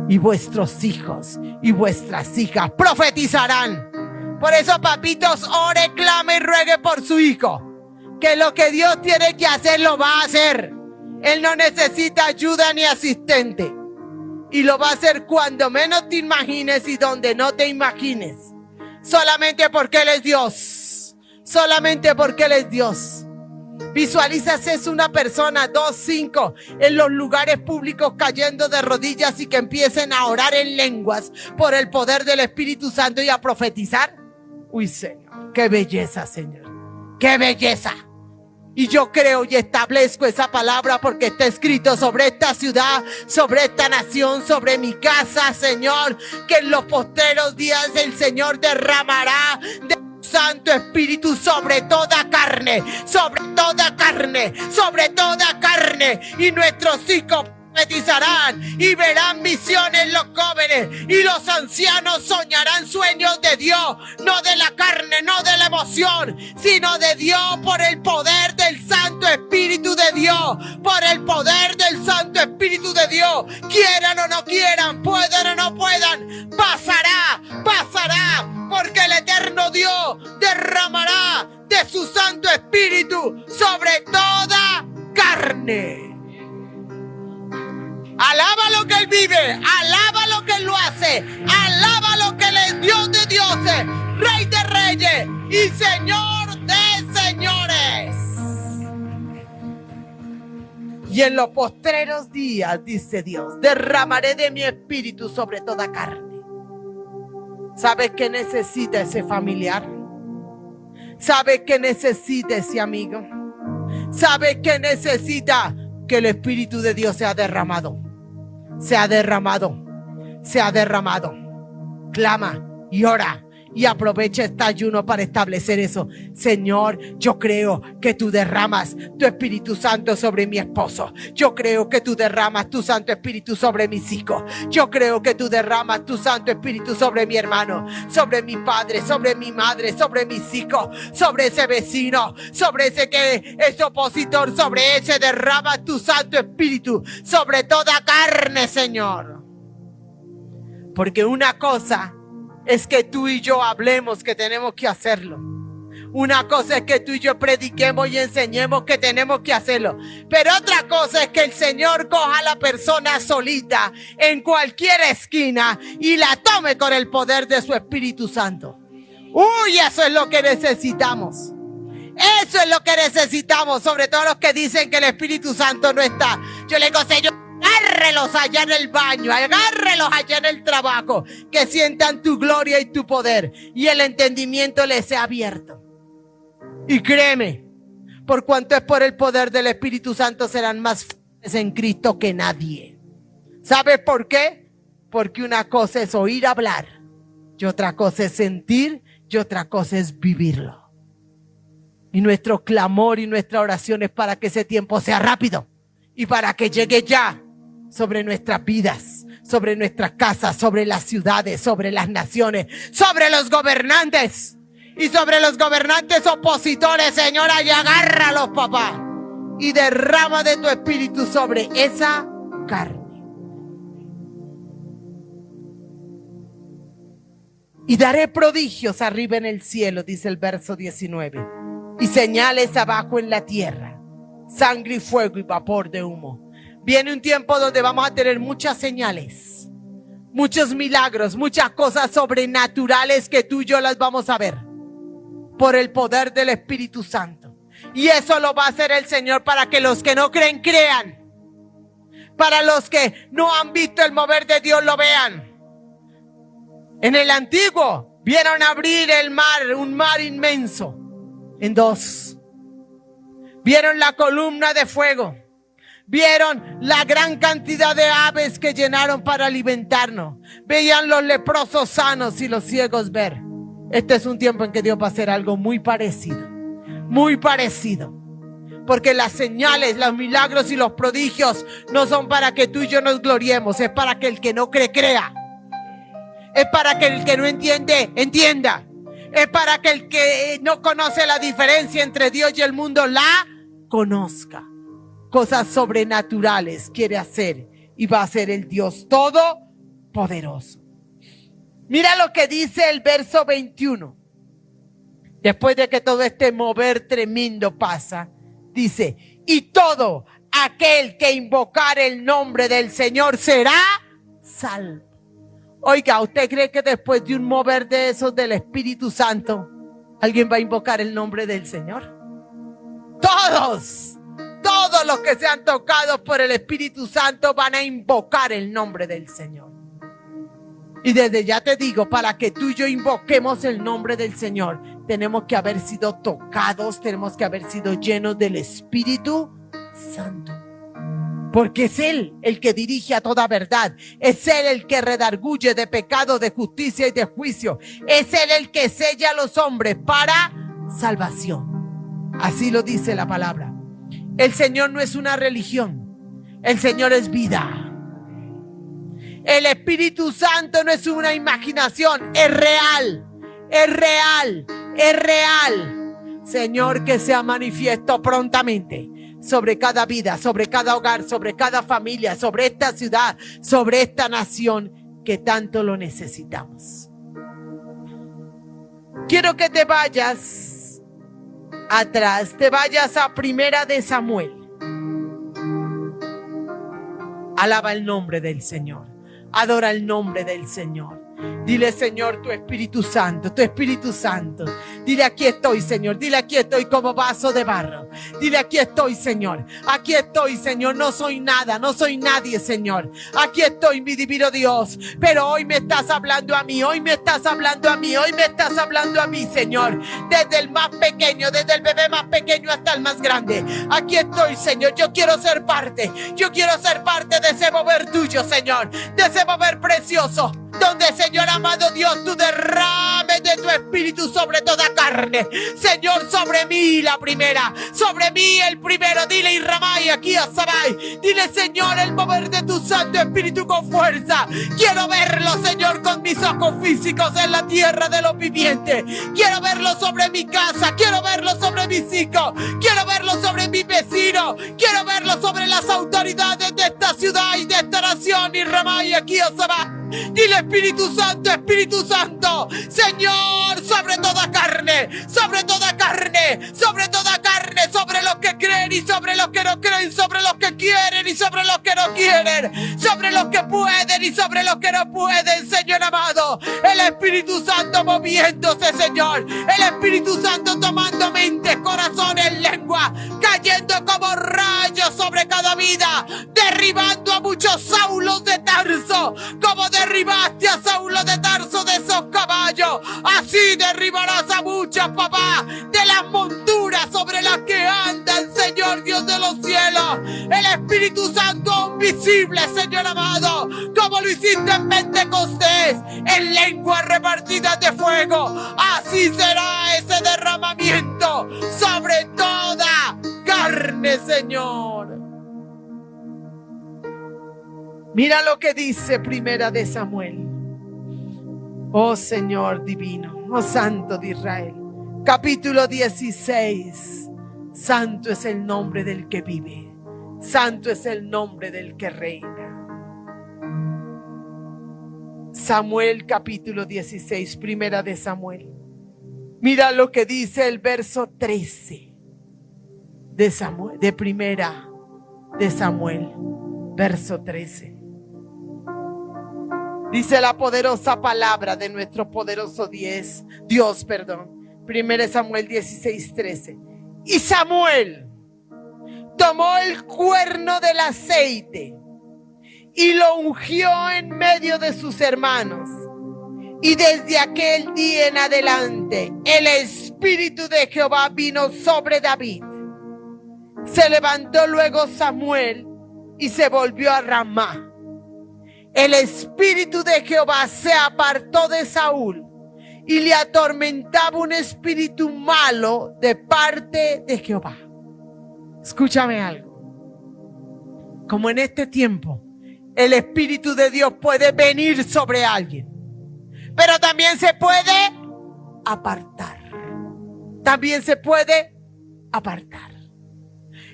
Speaker 1: Y vuestros hijos y vuestras hijas profetizarán. Por eso, papitos, ore, clame y ruegue por su hijo. Que lo que Dios tiene que hacer, lo va a hacer. Él no necesita ayuda ni asistente. Y lo va a hacer cuando menos te imagines y donde no te imagines. Solamente porque Él es Dios. Solamente porque Él es Dios. Visualízase es una persona, 2, 5, en los lugares públicos cayendo de rodillas y que empiecen a orar en lenguas por el poder del Espíritu Santo y a profetizar. Uy, Señor, qué belleza, Señor. Qué belleza. Y yo creo y establezco esa palabra porque está escrito sobre esta ciudad, sobre esta nación, sobre mi casa, Señor, que en los postreros días el Señor derramará de Santo Espíritu sobre toda carne, sobre toda carne, sobre toda carne. Y nuestros hijos profetizarán y verán visiones los jóvenes y los ancianos soñarán sueños de Dios, no de la carne, no de la emoción, sino de Dios por el poder del Santo Espíritu de Dios, por el poder del Santo Espíritu de Dios. Quieran o no quieran, puedan o no puedan, pasará, pasará, porque el eterno Dios derramará de su Santo Espíritu sobre toda carne. Alaba lo que Él vive, alaba lo que Él lo hace, alaba lo que Él es Dios de dioses, Rey de reyes y Señor de señores. Y en los postreros días, dice Dios, derramaré de mi espíritu sobre toda carne. ¿Sabes qué necesita ese familiar? ¿Sabes qué necesita ese amigo? ¿Sabes qué necesita? Que el Espíritu de Dios sea derramado. Sea derramado, sea derramado. Clama y ora y aprovecha este ayuno para establecer eso. Señor, yo creo que tú derramas tu Espíritu Santo sobre mi esposo. Yo creo que tú derramas tu Santo Espíritu sobre mis hijos. Yo creo que tú derramas tu Santo Espíritu sobre mi hermano, sobre mi padre, sobre mi madre, sobre mis hijos, sobre ese vecino, sobre ese que es opositor, sobre ese derrama tu Santo Espíritu sobre toda carne, Señor. Porque una cosa es que tú y yo hablemos que tenemos que hacerlo. Una cosa es que tú y yo prediquemos y enseñemos que tenemos que hacerlo. Pero otra cosa es que el Señor coja a la persona solita en cualquier esquina y la tome con el poder de su Espíritu Santo. Uy, eso es lo que necesitamos. Eso es lo que necesitamos, sobre todo los que dicen que el Espíritu Santo no está. Yo le digo, Señor, agárrelos allá en el baño, agárrelos allá en el trabajo, que sientan tu gloria y tu poder y el entendimiento les sea abierto. Y créeme, por cuanto es por el poder del Espíritu Santo, serán más fuertes en Cristo que nadie. ¿Sabes por qué? Porque una cosa es oír hablar y otra cosa es sentir y otra cosa es vivirlo. Y nuestro clamor y nuestra oración es para que ese tiempo sea rápido y para que llegue ya sobre nuestras vidas, sobre nuestras casas, sobre las ciudades, sobre las naciones, sobre los gobernantes y sobre los gobernantes opositores, Señora, y agárralos, papá, y derrama de tu espíritu sobre esa carne. Y daré prodigios arriba en el cielo, dice el verso 19, y señales abajo en la tierra, sangre y fuego y vapor de humo. Viene un tiempo donde vamos a tener muchas señales, muchos milagros, muchas cosas sobrenaturales que tú y yo las vamos a ver por el poder del Espíritu Santo. Y eso lo va a hacer el Señor para que los que no creen, crean. Para los que no han visto el mover de Dios, lo vean. En el antiguo vieron abrir el mar, un mar inmenso, en dos. Vieron la columna de fuego. Vieron la gran cantidad de aves que llenaron para alimentarnos. Veían los leprosos sanos y los ciegos ver. Este es un tiempo en que Dios va a hacer algo muy parecido. Muy parecido. Porque las señales, los milagros y los prodigios no son para que tú y yo nos gloriemos. Es para que el que no cree, crea. Es para que el que no entiende, entienda. Es para que el que no conoce la diferencia entre Dios y el mundo la conozca. Cosas sobrenaturales quiere hacer y va a ser el Dios todopoderoso. Mira lo que dice el verso 21. Después de que todo este mover tremendo pasa, dice, y todo aquel que invocar el nombre del Señor será salvo. Oiga, ¿usted cree que después de un mover de esos del Espíritu Santo, alguien va a invocar el nombre del Señor? Todos los que sean tocados por el Espíritu Santo van a invocar el nombre del Señor. Y desde ya te digo, para que tú y yo invoquemos el nombre del Señor, tenemos que haber sido tocados, tenemos que haber sido llenos del Espíritu Santo. Porque es Él el que dirige a toda verdad. Es Él el que redarguye de pecado, de justicia y de juicio. Es Él el que sella a los hombres para salvación. Así lo dice la palabra. El Señor no es una religión. El Señor es vida. El Espíritu Santo no es una imaginación. Es real. Es real. Es real. Señor, que sea manifiesto prontamente sobre cada vida, sobre cada hogar, sobre cada familia, sobre esta ciudad, sobre esta nación que tanto lo necesitamos. Quiero que te vayas atrás, te vayas a 1 de Samuel. Alaba el nombre del Señor, adora el nombre del Señor. Dile, Señor, tu Espíritu Santo, tu Espíritu Santo. Dile, aquí estoy, Señor. Dile, aquí estoy como vaso de barro. Dile, aquí estoy, Señor. Aquí estoy, Señor. No soy nada, no soy nadie, Señor. Aquí estoy, mi divino Dios. Pero hoy me estás hablando a mí, hoy me estás hablando a mí, hoy me estás hablando a mí, Señor. Desde el más pequeño, desde el bebé más pequeño hasta el más grande. Aquí estoy, Señor. Yo quiero ser parte. Yo quiero ser parte de ese mover tuyo, Señor. De ese mover precioso. Donde, Señor amado Dios, tú derrames de tu Espíritu sobre toda carne. Señor, sobre mí la primera, sobre mí el primero. Dile, Irramay, aquí a Sabai. Dile, Señor, el mover de tu Santo Espíritu con fuerza. Quiero verlo, Señor, con mis ojos físicos en la tierra de los vivientes. Quiero verlo sobre mi casa. Quiero verlo sobre mis hijos. Quiero verlo sobre mis vecinos. Quiero verlo sobre las autoridades de esta ciudad y de esta nación. Irramay, aquí a Sabai. Dile, Espíritu Santo, Señor, sobre toda carne, sobre toda carne, sobre toda carne, sobre los que creen y sobre los que no creen, sobre los que quieren y sobre los que no quieren, sobre los que pueden y sobre los que no pueden, Señor amado. El Espíritu Santo moviéndose, Señor. El Espíritu Santo tomando mentes, corazones, lengua, cayendo como rayos sobre cada vida, derribando a muchos Saulos de Tarso, como derribaste a Saulo de Tarso de esos caballos, así derribarás a muchas, papá, de las monturas sobre las que anda el Señor Dios de los cielos. El Espíritu Santo invisible, Señor amado, como lo hiciste en Pentecostés, en lenguas repartidas de fuego. Así será ese derramamiento sobre toda carne, Señor. Mira lo que dice 1 de Samuel. Oh Señor divino, oh Santo de Israel. Capítulo 16. Santo es el nombre del que vive. Santo es el nombre del que reina. Samuel capítulo 16, 1 de Samuel. Mira lo que dice el verso 13 de Samuel, de 1 de Samuel, verso 13. Dice la poderosa palabra de nuestro poderoso Dios, 1 Samuel 16, 13. Y Samuel tomó el cuerno del aceite y lo ungió en medio de sus hermanos. Y desde aquel día en adelante, el Espíritu de Jehová vino sobre David. Se levantó luego Samuel y se volvió a Ramá. El Espíritu de Jehová se apartó de Saúl y le atormentaba un espíritu malo de parte de Jehová. Escúchame algo. Como en este tiempo, el Espíritu de Dios puede venir sobre alguien. pero también se puede apartar. También se puede apartar.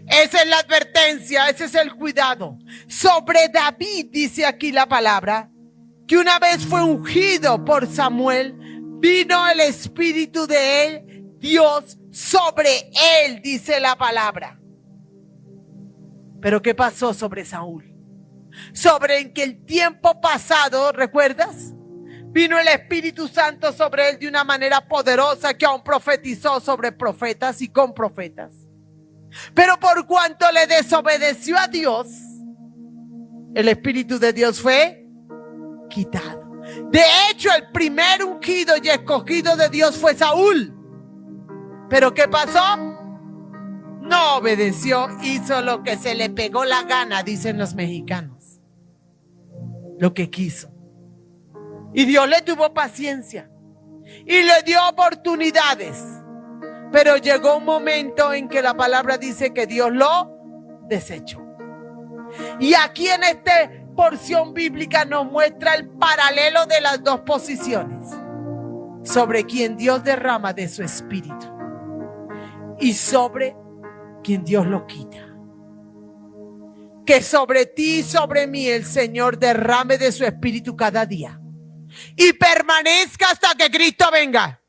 Speaker 1: Esa es la advertencia, ese es el cuidado. Sobre David dice aquí la palabra, que una vez fue ungido por Samuel, vino el espíritu de él, Dios, sobre él, dice la palabra. Pero ¿qué pasó sobre Saúl? Sobre en que el tiempo pasado, ¿recuerdas? Vino el Espíritu Santo sobre él de una manera poderosa que aún profetizó sobre profetas y con profetas. Pero por cuanto le desobedeció a Dios, el Espíritu de Dios fue quitado. De hecho, el primer ungido y escogido de Dios fue Saúl. ¿Pero qué pasó? No obedeció, hizo lo que se le pegó la gana, dicen los mexicanos. Lo que quiso. Y Dios le tuvo paciencia y le dio oportunidades. Pero llegó un momento en que la palabra dice que Dios lo desechó. Y aquí en esta porción bíblica nos muestra el paralelo de las dos posiciones. Sobre quien Dios derrama de su espíritu y sobre quien Dios lo quita. Que sobre ti y sobre mí el Señor derrame de su espíritu cada día y permanezca hasta que Cristo venga.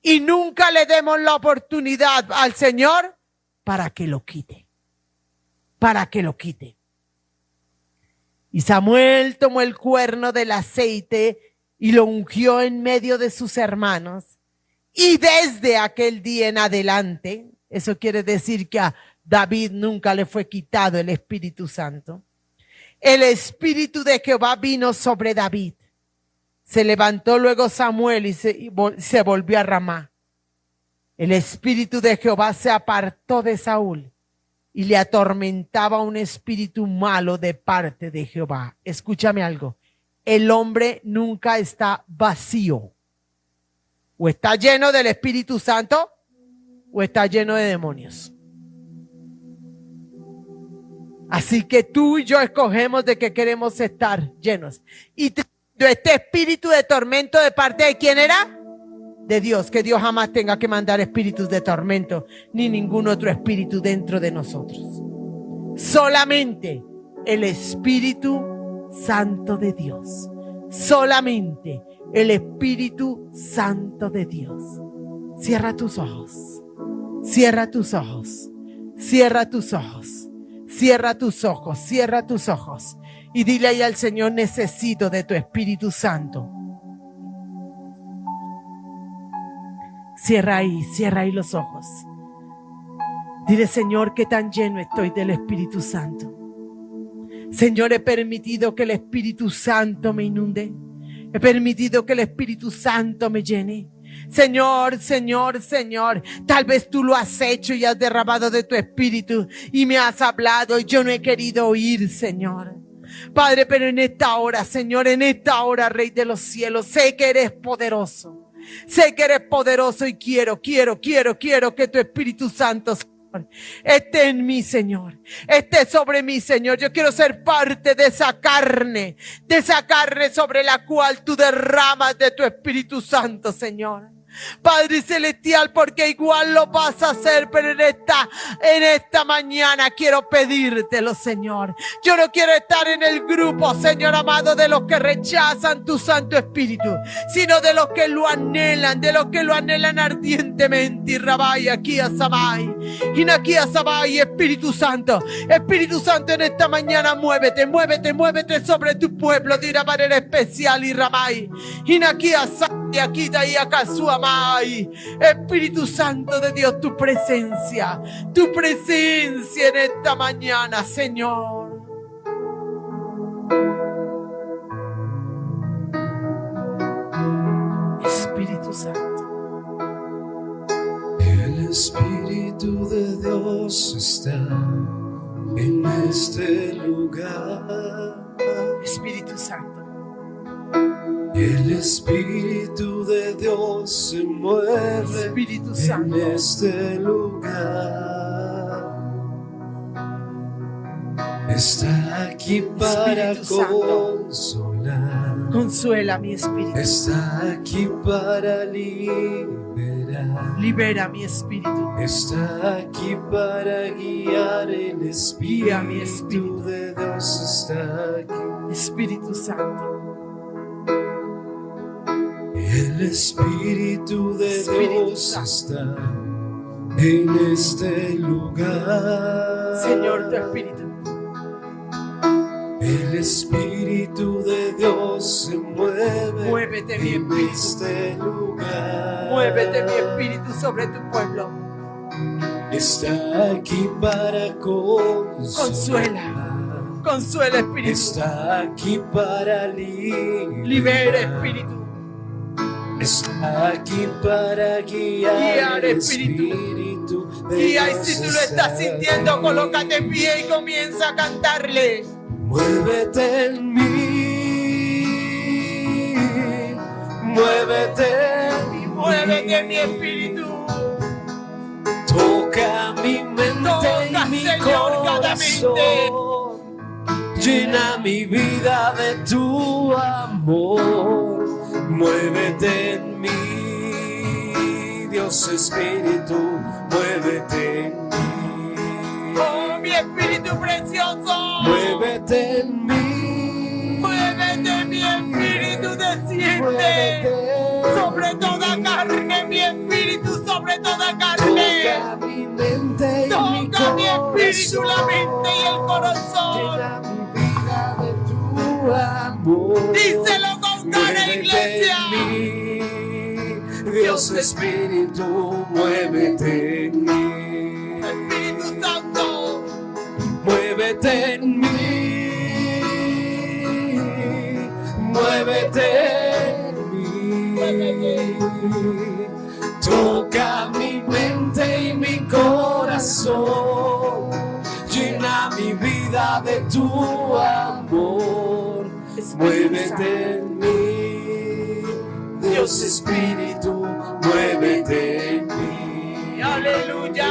Speaker 1: Y nunca le demos la oportunidad al Señor para que lo quite. Para que lo quite. Y Samuel tomó el cuerno del aceite y lo ungió en medio de sus hermanos. Y desde aquel día en adelante, eso quiere decir que a David nunca le fue quitado el Espíritu Santo. El Espíritu de Jehová vino sobre David. Se levantó luego Samuel y se volvió a Ramá. El Espíritu de Jehová se apartó de Saúl y le atormentaba un espíritu malo de parte de Jehová. Escúchame algo. El hombre nunca está vacío. O está lleno del Espíritu Santo o está lleno de demonios. Así que tú y yo escogemos de qué queremos estar llenos. Y este espíritu de tormento, ¿de parte de quién era? De Dios. Que Dios jamás tenga que mandar espíritus de tormento ni ningún otro espíritu dentro de nosotros. Solamente el Espíritu Santo de Dios. Solamente el Espíritu Santo de Dios. Cierra tus ojos. Cierra tus ojos. Cierra tus ojos. Cierra tus ojos. Cierra tus ojos. Y dile ahí al Señor: necesito de tu Espíritu Santo. Cierra ahí los ojos. Dile: Señor, que tan lleno estoy del Espíritu Santo. Señor, he permitido que el Espíritu Santo me inunde. He permitido que el Espíritu Santo me llene. Señor, Señor, Señor, tal vez tú lo has hecho y has derramado de tu Espíritu y me has hablado y yo no he querido oír, Señor. Padre, pero en esta hora, Señor, en esta hora, Rey de los cielos, sé que eres poderoso. Sé que eres poderoso y quiero que tu Espíritu Santo, Señor, esté en mí, Señor. Esté sobre mí, Señor. Yo quiero ser parte de esa carne sobre la cual tú derramas de tu Espíritu Santo, Señor. Padre celestial, porque igual lo vas a hacer, pero en esta mañana quiero pedírtelo, Señor. Yo no quiero estar en el grupo, Señor amado, de los que rechazan tu Santo Espíritu, sino de los que lo anhelan, ardientemente. Y Rabai, aquí a Sabai, y aquí a Sabai, Espíritu Santo, en esta mañana muévete sobre tu pueblo de una manera especial. Y Rabai, y aquí a Sabai, aquí de ahí a Kasuamai. Espíritu Santo de Dios, tu presencia en esta mañana, Señor. Espíritu Santo.
Speaker 2: El Espíritu de Dios está en este lugar.
Speaker 1: Espíritu Santo.
Speaker 2: El Espíritu de Dios se mueve
Speaker 1: Espíritu Santo.
Speaker 2: en este lugar. Está aquí para
Speaker 1: Espíritu Santo.
Speaker 2: consolar.
Speaker 1: Consuela mi espíritu.
Speaker 2: Está aquí para liberar.
Speaker 1: Libera mi espíritu.
Speaker 2: Está aquí para guiar. El
Speaker 1: Guía mi
Speaker 2: Espíritu
Speaker 1: espíritu.
Speaker 2: de Dios está aquí.
Speaker 1: Espíritu Santo.
Speaker 2: El Espíritu de
Speaker 1: Espíritu
Speaker 2: Dios
Speaker 1: Santo.
Speaker 2: está en este lugar.
Speaker 1: Señor, tu espíritu.
Speaker 2: El Espíritu de Dios se mueve.
Speaker 1: Muévete mi
Speaker 2: en
Speaker 1: espíritu.
Speaker 2: este lugar.
Speaker 1: Muévete mi espíritu sobre tu pueblo.
Speaker 2: Está aquí para consolar.
Speaker 1: Consuela. Consuela espíritu.
Speaker 2: Está aquí para liberar.
Speaker 1: Libera espíritu.
Speaker 2: Está aquí para guiar.
Speaker 1: Guiar,
Speaker 2: El
Speaker 1: espíritu.
Speaker 2: Espíritu de
Speaker 1: Guía, y
Speaker 2: Dios
Speaker 1: si tú lo
Speaker 2: está
Speaker 1: estás sintiendo,
Speaker 2: aquí.
Speaker 1: colócate en pie y comienza a cantarle.
Speaker 2: Muévete en mí. Muévete en mí.
Speaker 1: Muévete mi espíritu.
Speaker 2: Toca mi mente
Speaker 1: Toca,
Speaker 2: y mi
Speaker 1: Señor, cada
Speaker 2: corazón. Llena mi vida de tu amor. Muévete en mí, Dios Espíritu, muévete en mí.
Speaker 1: Oh, mi espíritu precioso.
Speaker 2: Muévete en mí.
Speaker 1: Muévete mi espíritu, desciende
Speaker 2: Muévete.
Speaker 1: sobre toda carne, mi espíritu sobre toda carne.
Speaker 2: Toca mi mente y mi
Speaker 1: Toca mi espíritu, la
Speaker 2: corazón.
Speaker 1: mente y el corazón.
Speaker 2: Llena mi vida de tu amor.
Speaker 1: Díselo con cara,
Speaker 2: Muévete
Speaker 1: iglesia.
Speaker 2: en mí, Dios Espíritu, muévete en mí.
Speaker 1: Espíritu Santo.
Speaker 2: Muévete en mí, muévete en mí. Toca mi mente y mi corazón. Llena mi vida de tu amor. Muévete en mí, Dios Espíritu, muévete en mí.
Speaker 1: Aleluya.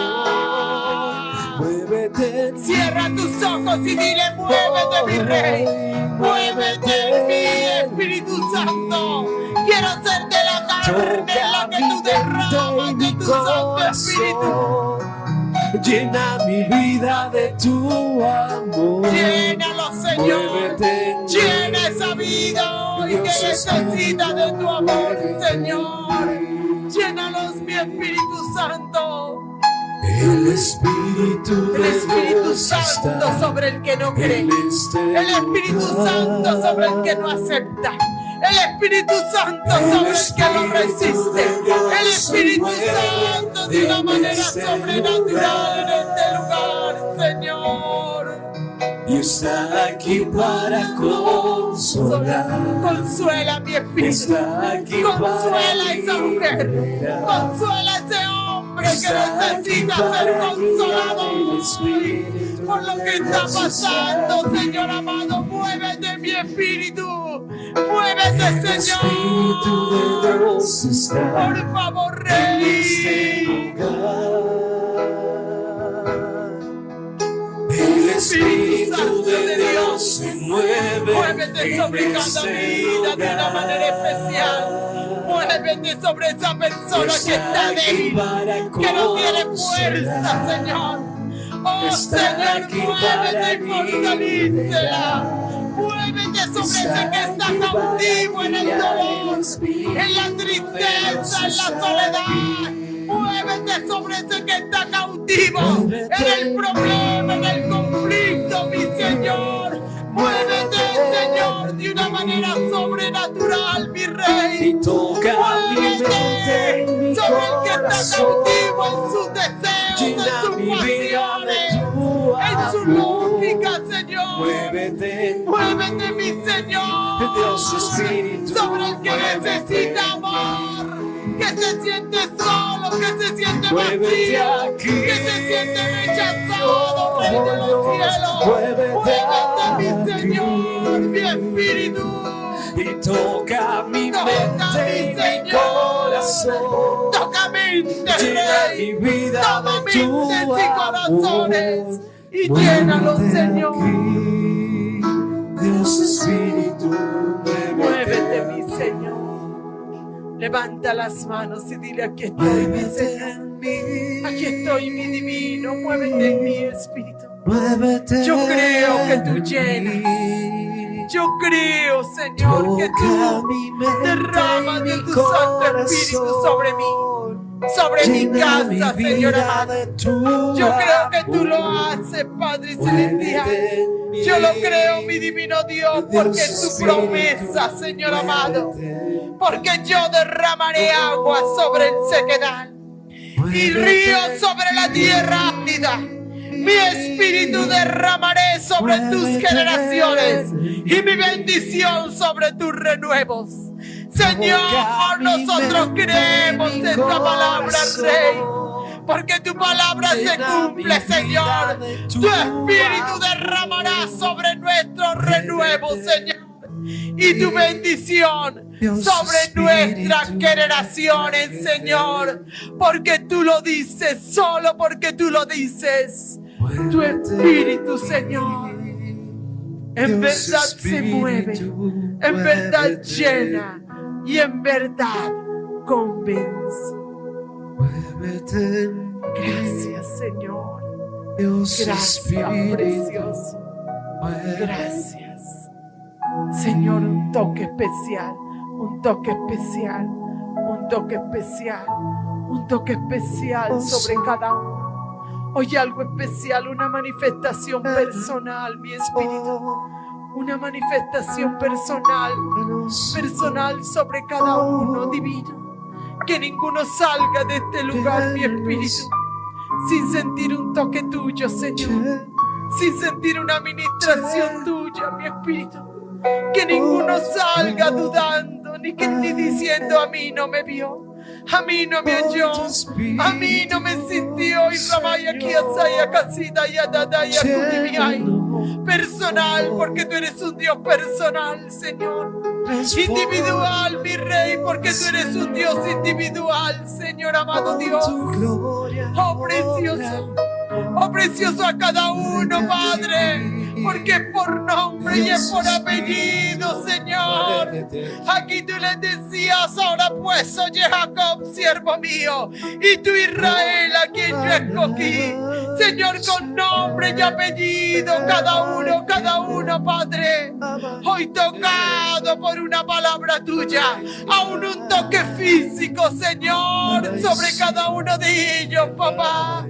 Speaker 2: Muévete en mí.
Speaker 1: Cierra tus ojos y dile, muévete mi rey. Muévete en mí, Espíritu Santo. Quiero ser de la carne en la que tú derramas de tu Santo Espíritu.
Speaker 2: Llena mi vida de tu amor.
Speaker 1: Llénalo, Señor.
Speaker 2: Muévete en mí.
Speaker 1: Llena esa vida hoy que necesita de tu amor, Señor. Llénalos, mi Espíritu Santo.
Speaker 2: El Espíritu
Speaker 1: El
Speaker 2: de
Speaker 1: Espíritu
Speaker 2: Dios
Speaker 1: Santo
Speaker 2: está
Speaker 1: sobre el que no cree.
Speaker 2: en este
Speaker 1: El Espíritu Santo sobre el que no acepta. El Espíritu Santo sobre el que no resiste. El Espíritu Santo de una manera sobrenatural en este lugar, Señor.
Speaker 2: y está aquí para consolar.
Speaker 1: Consuela mi espíritu.
Speaker 2: Está aquí
Speaker 1: Consuela a
Speaker 2: para
Speaker 1: esa mujer.
Speaker 2: liberar.
Speaker 1: Consuela a ese hombre que
Speaker 2: Está aquí
Speaker 1: necesita
Speaker 2: para
Speaker 1: ser consolado
Speaker 2: guiar el
Speaker 1: hoy
Speaker 2: Espíritu
Speaker 1: por lo que
Speaker 2: de
Speaker 1: está
Speaker 2: Dios
Speaker 1: pasando,
Speaker 2: está
Speaker 1: Señor amado. Muévete mi espíritu. Muévete,
Speaker 2: El Espíritu de
Speaker 1: Señor.
Speaker 2: Dios está
Speaker 1: Por favor,
Speaker 2: en este
Speaker 1: Rey.
Speaker 2: lugar. El Espíritu de Dios se mueve.
Speaker 1: Muévete sobre
Speaker 2: en
Speaker 1: cada
Speaker 2: este
Speaker 1: vida de una manera
Speaker 2: lugar.
Speaker 1: especial. Muévete sobre esa persona que está
Speaker 2: Está aquí
Speaker 1: débil,
Speaker 2: para
Speaker 1: que no tiene
Speaker 2: consolar.
Speaker 1: fuerza, Señor. Oh,
Speaker 2: Está
Speaker 1: Señor,
Speaker 2: aquí
Speaker 1: muévete
Speaker 2: para
Speaker 1: y fortalécela. Muévete sobre ese que está cautivo en el dolor, en la tristeza, en la soledad. Muévete sobre ese que está cautivo en el problema, en el conflicto, mi Señor. Muévete, Señor, de una manera sobrenatural, mi Rey.
Speaker 2: Y toca mi mente y
Speaker 1: Muévete
Speaker 2: mi
Speaker 1: sobre el que está
Speaker 2: corazón.
Speaker 1: cautivo en sus deseos,
Speaker 2: Llena
Speaker 1: en sus
Speaker 2: mi vida de
Speaker 1: pasiones,
Speaker 2: tu
Speaker 1: en su
Speaker 2: amor.
Speaker 1: lógica, Señor.
Speaker 2: Muévete,
Speaker 1: Muévete, mi Señor,
Speaker 2: Dios Espíritu,
Speaker 1: sobre el que
Speaker 2: muévete.
Speaker 1: necesita amor, que se siente solo, que se siente
Speaker 2: Muévete
Speaker 1: vacío,
Speaker 2: aquí.
Speaker 1: que se siente rechazado, Rey de los cielos.
Speaker 2: Muévete
Speaker 1: mi
Speaker 2: aquí.
Speaker 1: Señor, mi espíritu.
Speaker 2: Y toca mi
Speaker 1: Toca
Speaker 2: mente y
Speaker 1: mi
Speaker 2: mi
Speaker 1: Señor.
Speaker 2: corazón.
Speaker 1: Toca mente,
Speaker 2: Llena
Speaker 1: Rey.
Speaker 2: mi vida
Speaker 1: Toma
Speaker 2: de tu
Speaker 1: mentes y corazones
Speaker 2: amor.
Speaker 1: y llénalos,
Speaker 2: Muévete
Speaker 1: Señor.
Speaker 2: aquí, Dios Espíritu, muévete
Speaker 1: Señor. Levanta las manos y dile: aquí estoy, mi Señor. Aquí estoy, mi divino. Muévete en mi espíritu. Yo creo que tú llenas. Yo creo, Señor, que tú derramas de tu Santo Espíritu sobre mí, sobre mi casa, Señor amado. Yo creo que tú lo haces, Padre Celestial. Yo lo creo, mi divino Dios, porque es tu promesa, Señor amado. Porque yo derramaré agua sobre el sequedal y ríos sobre la tierra árida. Mi espíritu derramaré sobre tus generaciones y mi bendición sobre tus renuevos. Señor, nosotros creemos esta palabra, Rey, porque tu palabra se cumple, Señor. Tu espíritu derramará sobre nuestros renuevos, Señor, y tu bendición sobre nuestras generaciones, Señor, porque tú lo dices, solo porque tú lo dices. Tu espíritu, Señor, en verdad se mueve, en verdad llena y en verdad convence. Gracias, Señor. Gracias, precioso. Gracias, Señor. Un toque especial, un toque especial, un toque especial, un toque especial sobre cada uno. Hoy algo especial, una manifestación personal, mi espíritu. Una manifestación personal sobre cada uno, divino. Que ninguno salga de este lugar, mi espíritu, sin sentir un toque tuyo, Señor. Sin sentir una administración tuya, mi espíritu. Que ninguno salga dudando, ni diciendo: a mí no me vio. A mí no me oyó, a mí no me sintió. Y Ramaya aquí asaya casita y adadaya kutimiay. Personal, porque tú eres un Dios personal, Señor. Individual, mi Rey, porque tú eres un Dios individual, Señor amado Dios. Oh precioso a cada uno, Padre, porque es por nombre y es por apellido, Señor. Aquí tú les decías: ahora pues, oye Jacob, siervo mío, y tú Israel, a quien yo escogí. Señor, con nombre y apellido, cada uno, Padre, hoy tocado por una palabra tuya, aún un toque físico, Señor, sobre cada uno de ellos, papá.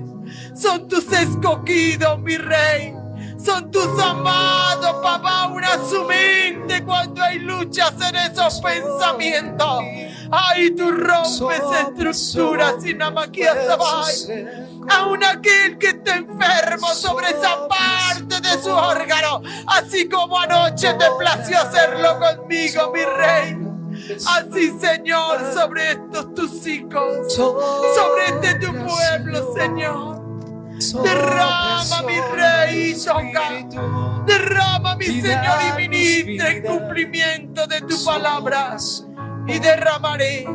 Speaker 1: Son tus escogidos, mi Rey. Son tus amados, papá. Una su mente cuando hay luchas en esos pensamientos. Ay, tú rompes estructuras sin amaquia sabai. Aún aquel que está enfermo sobre esa parte de su órgano, así como anoche te plació hacerlo conmigo, mi Rey. Así, Señor, sobre estos tus hijos, sobre este tu pueblo, Señor. Derrama, mi Rey, toca. Derrama, mi Señor, y ministra en cumplimiento de tu palabra. Y derramaré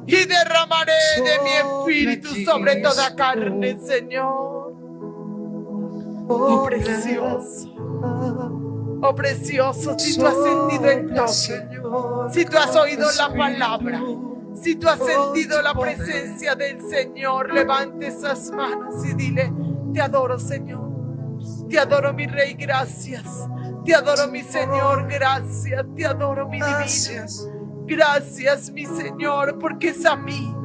Speaker 1: de mi espíritu sobre toda carne, Señor. Oh, precioso. Oh, precioso, si tú has sentido el toque, si tú has oído la palabra, si tú has sentido la presencia del Señor, levante esas manos y dile: te adoro, Señor. Te adoro, mi Rey, gracias. Te adoro, mi Señor, gracias. Te adoro, mi divino. Gracias, mi Señor, porque es a mí.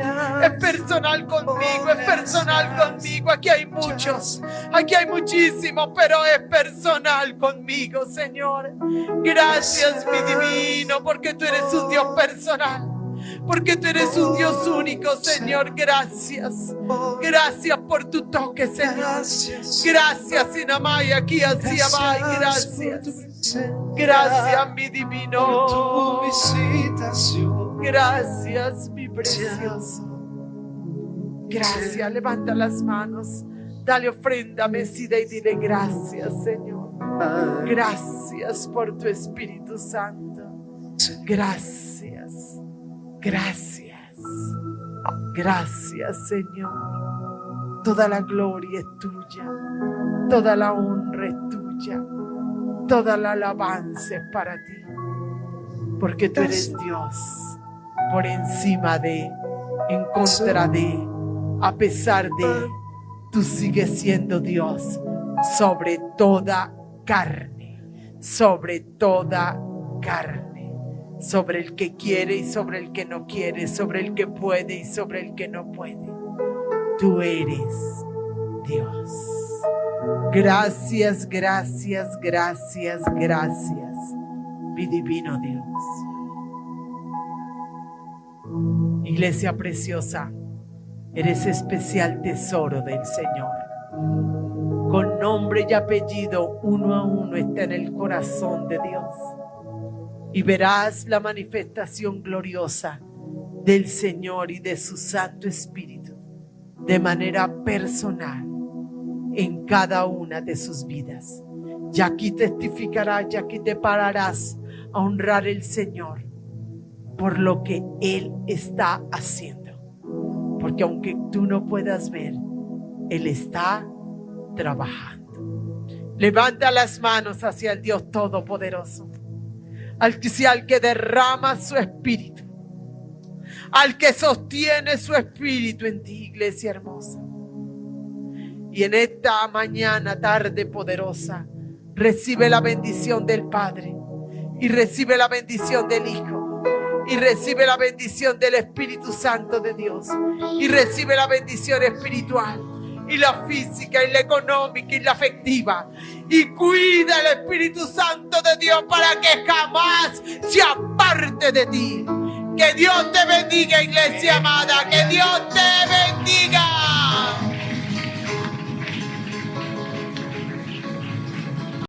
Speaker 1: Es personal conmigo, es personal conmigo. Aquí hay muchos, aquí hay muchísimos, pero es personal conmigo, Señor. Gracias, mi divino, porque tú eres un Dios personal. Porque tú eres un Dios único, Señor. Gracias. Gracias por tu toque, Señor. Gracias, Sinamay, aquí hacia Bay. Gracias. Gracias, mi divino. Gracias, mi precioso. Gracias. Levanta las manos. Dale ofrenda mecida y dile: gracias, Señor. Gracias por tu Espíritu Santo. Gracias. Gracias. Gracias, Señor. Toda la gloria es tuya. Toda la honra es tuya. Toda la alabanza es para ti. Porque tú eres Dios, por encima de, en contra de, a pesar de, tú sigues siendo Dios sobre toda carne, sobre toda carne, sobre el que quiere y sobre el que no quiere, sobre el que puede y sobre el que no puede. Tú eres Dios. Gracias, gracias, gracias, gracias, mi divino Dios. Iglesia preciosa, eres especial tesoro del Señor. Con nombre y apellido, uno a uno está en el corazón de Dios. Y verás la manifestación gloriosa del Señor y de su Santo Espíritu de manera personal en cada una de sus vidas. Y aquí testificarás, y aquí te pararás a honrar al Señor por lo que Él está haciendo. Porque aunque tú no puedas ver, Él está trabajando. Levanta las manos hacia el Dios Todopoderoso, al que derrama su espíritu, al que sostiene su espíritu en ti, iglesia hermosa. Y en esta mañana, tarde poderosa, recibe la bendición del Padre, y recibe la bendición del Hijo, y recibe la bendición del Espíritu Santo de Dios, y recibe la bendición espiritual, y la física, y la económica, y la afectiva, y cuida el Espíritu Santo de Dios para que jamás se aparte de ti. Que Dios te bendiga, iglesia amada, que Dios te bendiga.